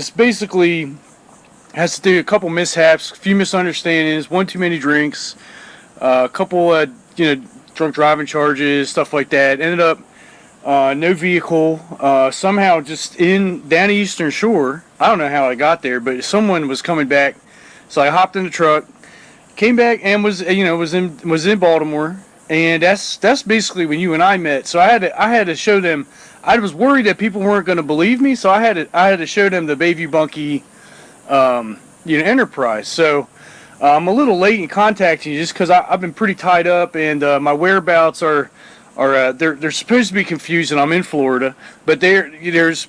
basically has to do with a couple mishaps, a few misunderstandings, one too many drinks, a couple drunk driving charges, stuff like that. Ended up no vehicle, somehow just down the Eastern Shore. I don't know how I got there, but someone was coming back, so I hopped in the truck, came back, and was in Baltimore, and that's basically when you and I met. So I had to show them. I was worried that people weren't going to believe me, so I had to show them the Bayview Bunky, enterprise. So I'm a little late in contacting you just because I've been pretty tied up, and my whereabouts are they're supposed to be confusing. I'm in Florida, but I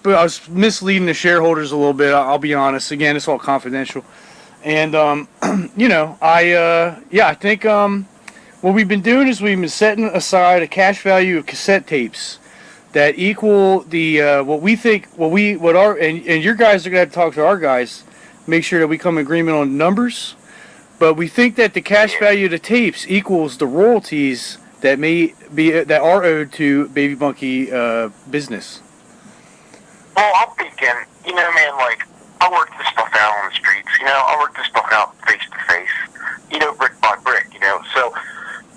was misleading the shareholders a little bit. I'll be honest. Again, it's all confidential, and I think what we've been doing is we've been setting aside a cash value of cassette tapes that equal the and your guys are gonna have to talk to our guys, make sure that we come in agreement on numbers. But we think that the cash value of the tapes equals the royalties that are owed to Bayview Bunky business. Well, I'm thinking, man, like, I work this stuff out on the streets, I work this stuff out face to face, brick by brick, So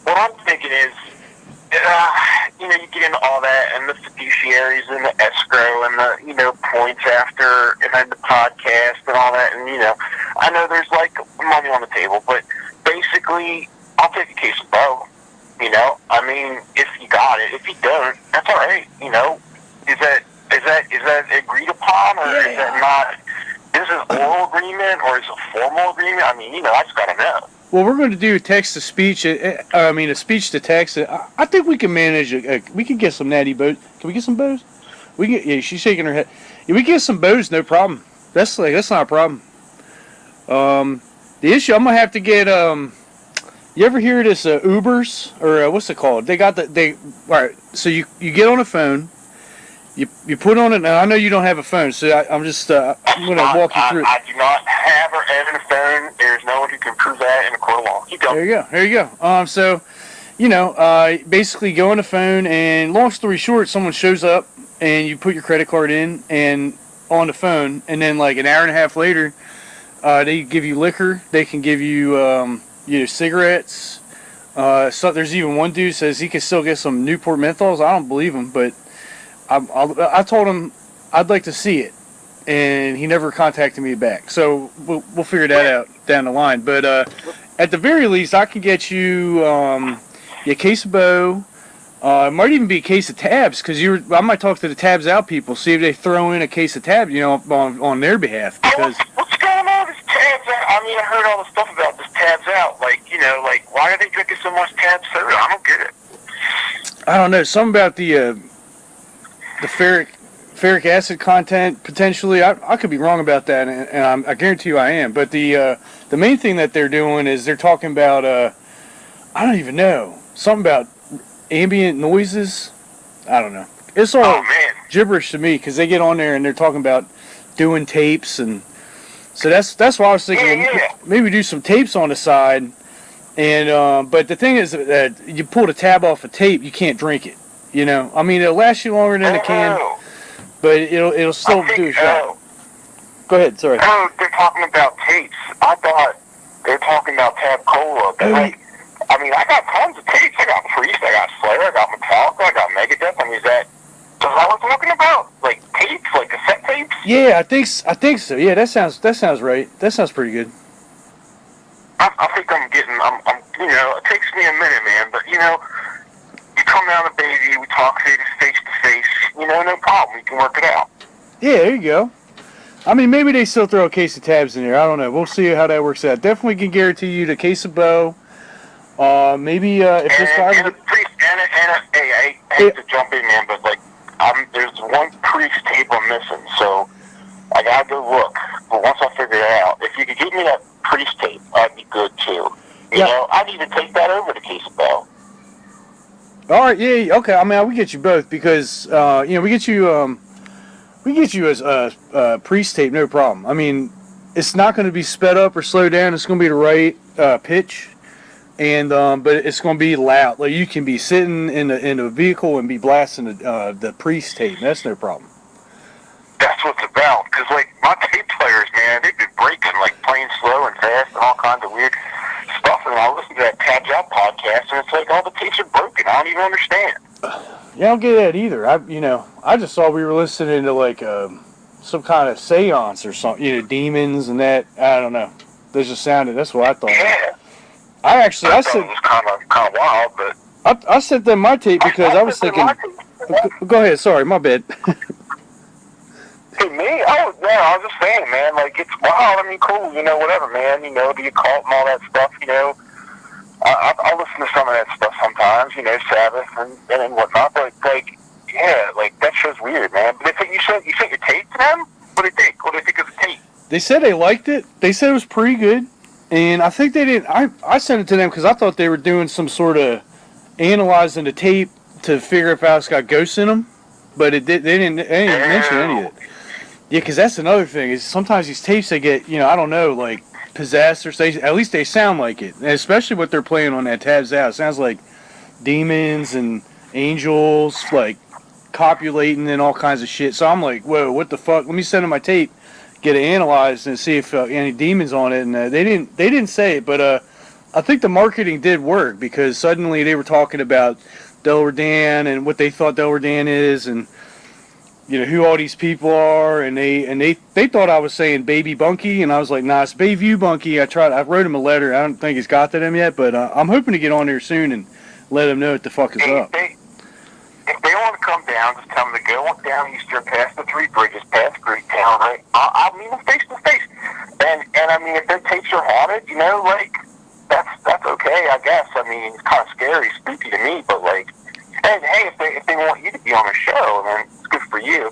what I'm thinking is, you get into all that and the fiduciaries and the escrow and the, points after and then the podcast and all that. And, I know there's like money on the table, but basically I'll take a case of both. I mean, if you got it, if you don't, that's all right. Is that agreed upon, or is that not? Is it an oral agreement or is it a formal agreement? I mean, I just gotta know. Well, we're going to do text to speech. A speech to text. I think we can manage. We can get some natty bows. Can we get some bows? Yeah, she's shaking her head. Yeah, we can get some bows, no problem. That's not a problem. The issue I'm gonna have to get. You ever hear this Ubers or what's it called? All right. So you get on a phone. You put on it. Now I know you don't have a phone, so I'm just I'm gonna walk you through it. I do not have or own a phone. There's no one who can prove that in a court of law. Keep going. There you go. So, basically go on the phone, and long story short, someone shows up, and you put your credit card in and on the phone, and then like an hour and a half later, they give you liquor. They can give you cigarettes. So there's even one dude says he can still get some Newport menthols. I don't believe him, but I told him I'd like to see it, and he never contacted me back. So we'll figure that out down the line. But at the very least, I can get you a case of bow. It might even be a case of tabs, because I might talk to the tabs out people, see if they throw in a case of tabs, on their behalf. Because what's going on with this tabs out? I mean, I heard all the stuff about this tabs out. Like, why are they drinking so much tab soda? I don't get it. I don't know. Something about the ferric acid content potentially. I could be wrong about that, and I guarantee you I am. But the main thing that they're doing is they're talking about I don't even know, something about ambient noises. I don't know. It's all gibberish to me, because they get on there and they're talking about doing tapes, and so that's why I was thinking maybe do some tapes on the side. And but the thing is that you pull the tab off a tape, you can't drink it. I mean, it'll last you longer than a can, but it'll still do its job. Go ahead, sorry. Oh, they're talking about tapes. I thought they were talking about Tab Cola. But I got tons of tapes. I got Priest, I got Slayer, I got Metallica, I got Megadeth. I mean, is that what we're talking about? Like tapes, like cassette tapes? Yeah, I think so. Yeah, that sounds right. That sounds pretty good. I think I'm it takes me a minute, man, but you come down to Bayview, we talk face to face, no problem. We can work it out. Yeah, there you go. I mean, maybe they still throw a case of tabs in there. I don't know. We'll see how that works out. Definitely can guarantee you the case of bow. Maybe if this guy... I hate to jump in, man, but there's one Priest tape I'm missing, so I gotta go look. But once I figure it out, if you could give me that Priest tape, that'd be good too. I'd even take that over the case of bow. All right, yeah, okay. I mean, we get you both, because we get you as a Priest tape, no problem. I mean, it's not going to be sped up or slowed down. It's going to be the right pitch, and but it's going to be loud. Like, you can be sitting in a vehicle and be blasting the Priest tape. That's no problem. That's what it's about. Because my tape players, man, they've been breaking, playing slow and fast and all kinds of weird stuff. And I listen to that Tabs Out podcast, and it's like all the tapes are broken. I don't even understand. Yeah, I don't get that either. I just thought we were listening to like some kind of seance or something. Demons and that. I don't know. That just sounded. That's what I thought. Yeah. I thought said it was kind of wild, but I sent them my tape because I was thinking. Go ahead. Sorry, my bad. Who, me? Oh, no, I was just saying, man, like, it's wild. I mean, cool, whatever, man, the occult and all that stuff, I listen to some of that stuff sometimes, Sabbath and whatnot, but, like, yeah, like, that show's weird, man. But you sent your tape to them? What do they think? What do they think of the tape? They said they liked it. They said it was pretty good. And I think they didn't. I sent it to them because I thought they were doing some sort of analyzing the tape to figure if it's got ghosts in them. But they didn't mention any of it. Yeah, because that's another thing. Is sometimes these tapes they get, I don't know, like possessed or at least they sound like it. And especially what they're playing on that Tabs Out. It sounds like demons and angels, like copulating and all kinds of shit. So I'm like, whoa, what the fuck? Let me send them my tape, get it analyzed, and see if any demons on it. And they didn't say it, but I think the marketing did work because suddenly they were talking about Delaware Dan and what they thought Delaware Dan is, and who all these people are, and they thought I was saying Baby Bunky, and I was like, nah, it's Bayview Bunky. I wrote him a letter. I don't think it's got to them yet, but I'm hoping to get on there soon and let them know what the fuck is up. If they want to come down, just tell them to go on down Eastern, past the Three Bridges, past Greektown, right? I'll meet them face to face. And I mean, if their tapes are haunted, like, that's okay, I guess. I mean, it's kind of scary, spooky to me, but like, and hey, if they want you to be on the show, then it's good for you.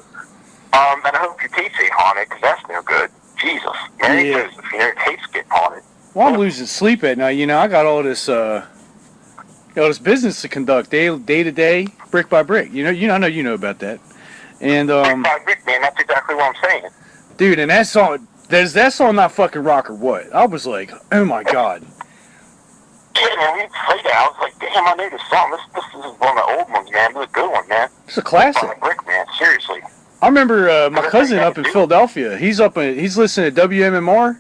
And I hope your tapes ain't haunted, because that's no good. Jesus, Mary Joseph, your tapes get haunted. Well, I'm losing sleep at night. I got all this, this business to conduct day to day, brick by brick. I know you know about that. And brick by brick, man. That's exactly what I'm saying. Dude, and that song, does that song not fucking rock or what? I was like, oh my god. Yeah, man, we played that. I was like, damn, I know this song. This is one of the old ones, man. It's a good one, man. It's a classic. Brick by brick, man. Seriously. I remember my cousin up in Philadelphia. He's listening to WMMR.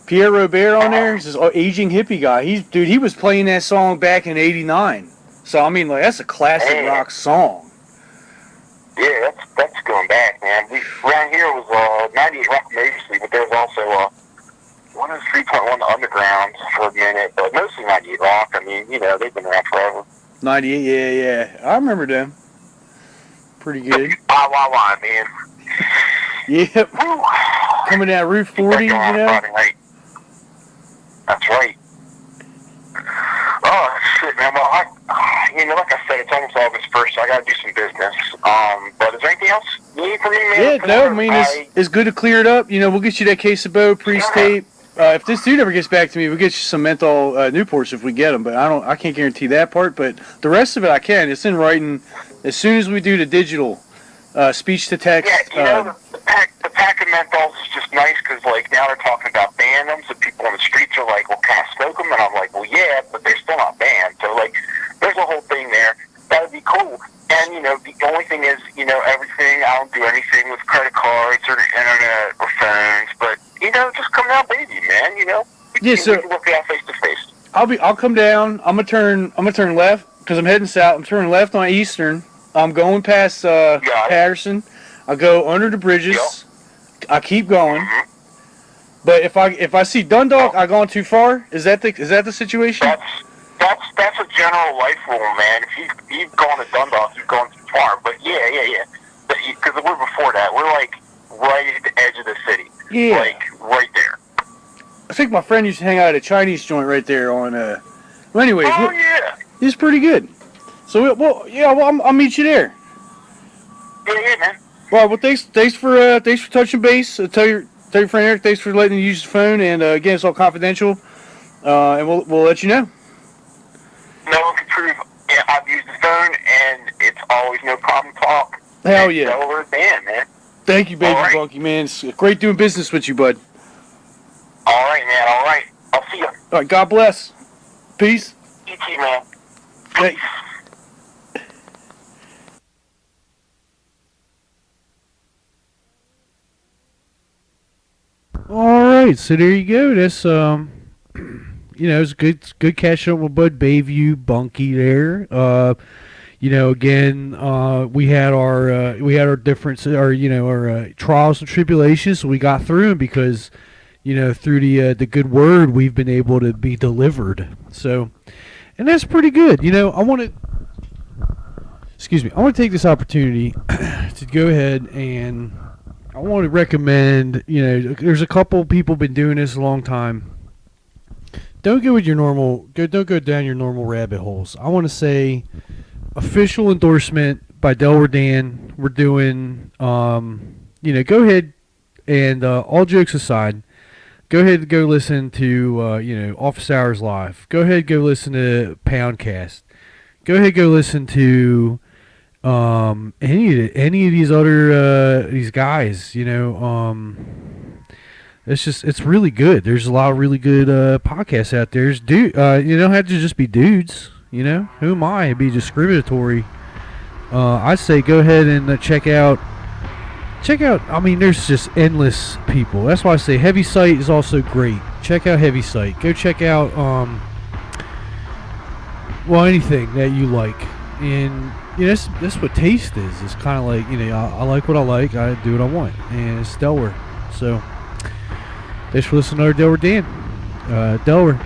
Pierre Robert on there. He's this aging hippie guy. He was playing that song back in '89. So I mean, like, that's a classic rock song. Yeah, that's going back, man. Around here was 98 Rock mostly, but there's also 103.1 Underground for a minute, but mostly 98 Rock. I mean, they've been around forever. 98, yeah. I remember them. Pretty good. Why, man. Yep. Woo. Coming down Route 40, Friday night. That's right. Oh, shit, man. Well, like I said, it's almost August 1st, so I got to do some business. But is there anything else you need from me, man? Yeah, no, I mean, it's good to clear it up. We'll get you that case of Bo, Priest tape. If this dude ever gets back to me, we'll get you some menthol Newports if we get them, but I can't guarantee that part. But the rest of it I can. It's in writing. As soon as we do the digital speech to text. Yeah, the pack of menthols is just nice because, like, now they're talking about banning them, so people on the streets are like, well, can I smoke them? And I'm like, well, yeah, but they're still not banned. So, like, there's a whole thing there. That would be cool. And, the only thing is, everything, I don't do anything with credit cards or the internet or phones, but, just come down, baby, man, Yeah, so we can work it out face to face. I'll come down. I'm gonna turn left because I'm heading south. I'm turning left on Eastern. I'm going past Patterson. I go under the bridges. Yep. I keep going. Mm-hmm. But if I see Dundalk, I gone too far. Is that the situation? That's a general life rule, man. If you've gone to Dundalk, you've gone too far. But yeah. Because we're before that. We're like right at the edge of the city. Yeah. Like right there. I think my friend used to hang out at a Chinese joint right there on. Well, anyways. Oh yeah. He's pretty good. So I'll meet you there. Yeah, man. Well, thanks for touching base. Tell your friend Eric thanks for letting him use his phone, and again, it's all confidential. And we'll let you know. No one can prove. Yeah, I've used the phone, and it's always no problem talk. Hell yeah. Delaware Dan, man. Thank you, Baby Bunky, man. It's great doing business with you, bud. All right, man. All right. I'll see you. All right. God bless. Peace. You too, man. Hey. All right, so there you go. That's it's good catching up with Bud Bayview Bunky there. again, we had our difference, our trials and tribulations. So we got through them because, through the good word, we've been able to be delivered. So, and that's pretty good. I want to take this opportunity to go ahead and I want to recommend, there's a couple people been doing this a long time. Don't go down your normal rabbit holes. I want to say official endorsement by Delaware Dan. We're doing, go ahead and all jokes aside, go ahead and go listen to, Office Hours Live. Go ahead and go listen to Poundcast. Go ahead and go listen to any of these other these guys. It's really good. There's a lot of really good podcasts out there. You don't have to just be dudes. Who am I to be discriminatory? I'd say go ahead and check out. I mean, there's just endless people. That's why I say Heaviside is also great. Check out Heaviside. Go check out anything that you like. And that's what taste is. It's kind of like I like what I like. I do what I want, and it's Delaware. So thanks for listening to our Delaware Dan. Delaware.